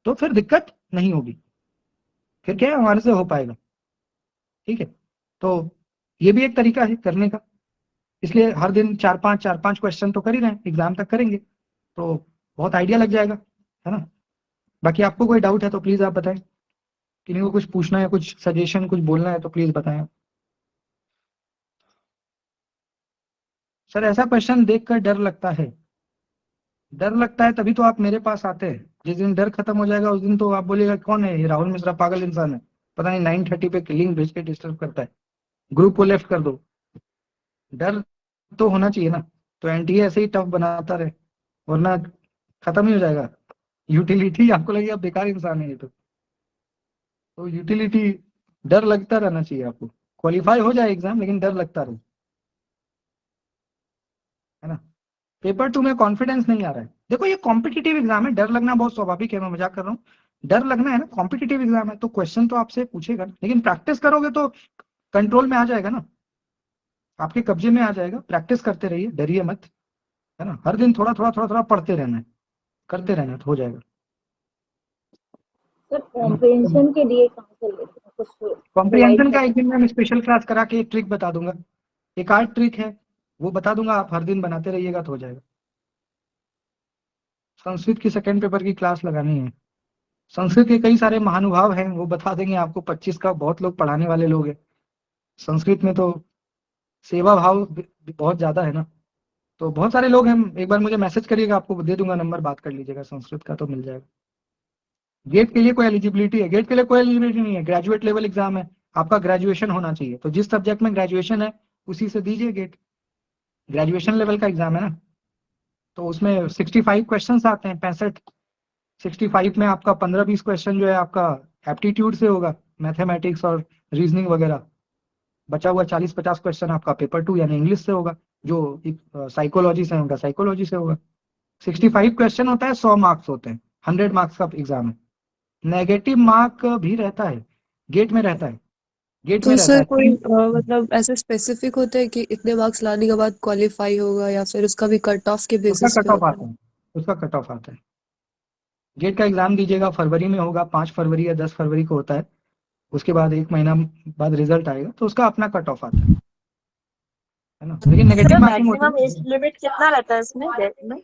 तो फिर दिक्कत नहीं होगी, फिर क्या है, हमारे से हो पाएगा। ठीक है, तो ये भी एक तरीका है करने का। इसलिए हर दिन 4-5 क्वेश्चन तो कर ही रहे हैं, एग्जाम तक करेंगे तो बहुत आइडिया लग जाएगा, है ना। बाकी आपको कोई डाउट है तो प्लीज आप बताएं, किसी को कुछ पूछना है, कुछ सजेशन, कुछ बोलना है तो प्लीज बताएं। सर ऐसा क्वेश्चन देखकर डर लगता है, डर लगता है तभी तो आप मेरे पास आते हैं। जिस दिन डर खत्म हो जाएगा उस दिन तो आप बोलिएगा कौन है ये, राहुल मिश्रा पागल इंसान है, पता नहीं 9:30 पे लिंक भेज के डिस्टर्ब करता है, ग्रुप को लेफ्ट कर दो। डर तो होना चाहिए ना, तो एनटीए ऐसे ही टफ बनाता रहे, वरना खत्म ही हो जाएगा। यूटिलिटी आपको लगेगा आप बेकार इंसान है ये तो यूटिलिटी डर लगता रहना चाहिए आपको। क्वालिफाई हो जाए एग्जाम लेकिन डर लगता रहे, है ना। पेपर 2 में कॉन्फिडेंस नहीं आ रहा है। देखो ये कॉम्पिटिटिव एग्जाम है, डर लगना बहुत स्वाभाविक है, मैं मजाक कर रहा हूँ। डर लगना है ना, कॉम्पिटिटिव एग्जाम है तो क्वेश्चन तो आपसे पूछेगा, लेकिन प्रैक्टिस करोगे तो कंट्रोल में आ जाएगा ना, आपके कब्जे में आ जाएगा। प्रैक्टिस करते रहिए, डरिए मत, है ना। हर दिन थोड़ा थोड़ा थोड़ा थोड़ा पढ़ते रहना है, करते रहना है तो हो जाएगा। सर कॉम्प्रिहेंशन के लिए कहाँ से लेते हैं कुछ? कॉम्प्रिहेंशन का एक दिन मैं स्पेशल क्लास करा के एक ट्रिक बता दूंगा, एक आर्ट ट्रिक है वो बता दूंगा, आप हर दिन बनाते रहिएगा तो हो जाएगा। संस्कृत की सेकंड पेपर की क्लास लगानी है, संस्कृत के कई सारे महानुभाव हैं, वो बता देंगे आपको। 25 का बहुत लोग पढ़ाने वाले लोग हैं संस्कृत में, तो सेवा भाव बहुत ज्यादा है ना, तो बहुत सारे लोग हैं। एक बार मुझे मैसेज करिएगा, आपको दे दूंगा नंबर, बात कर लीजिएगा, संस्कृत का तो मिल जाएगा। गेट के लिए कोई एलिजिबिलिटी है? गेट के लिए कोई एलिजिबिलिटी नहीं है, ग्रेजुएट लेवल एग्जाम है, आपका ग्रेजुएशन होना चाहिए, तो जिस सब्जेक्ट में ग्रेजुएशन है उसी से दीजिए गेट। ग्रेजुएशन लेवल का एग्जाम है ना, तो उसमें 65 क्वेश्चन आते हैं, 65। 65 में आपका 15-20 क्वेश्चन जो है आपका एप्टीट्यूड से होगा, मैथमेटिक्स और रीजनिंग वगैरह। बचा हुआ 40-50 क्वेश्चन आपका पेपर 2 यानी इंग्लिश से होगा, जो साइकोलॉजी से होगा साइकोलॉजी से होगा। 65 क्वेश्चन होता है, 100 मार्क्स होते हैं, 100 मार्क्स का एग्जाम है। नेगेटिव मार्क भी रहता है, गेट में रहता है, गेट तो में सर रहता कोई है। मतलब ऐसे स्पेसिफिक होते हैं कि इतने मार्क्स लाने के बाद क्वालिफाई होगा, या फिर उसका भी कट ऑफ के उसका बेसिस कट पे ऑफ होता आता है, उसका कट ऑफ आता है। गेट का एग्जाम दीजिएगा, फरवरी में होगा, 5 फरवरी या 10 फरवरी को होता है। उसके बाद 1 महीना बाद रिजल्ट आएगा, तो उसका अपना कट ऑफ आता है ना। लेकिन नेगेटिव मार्किंग होती मैक्सिमम है। एज लिमिट कितना रहता है इसमें गेट में?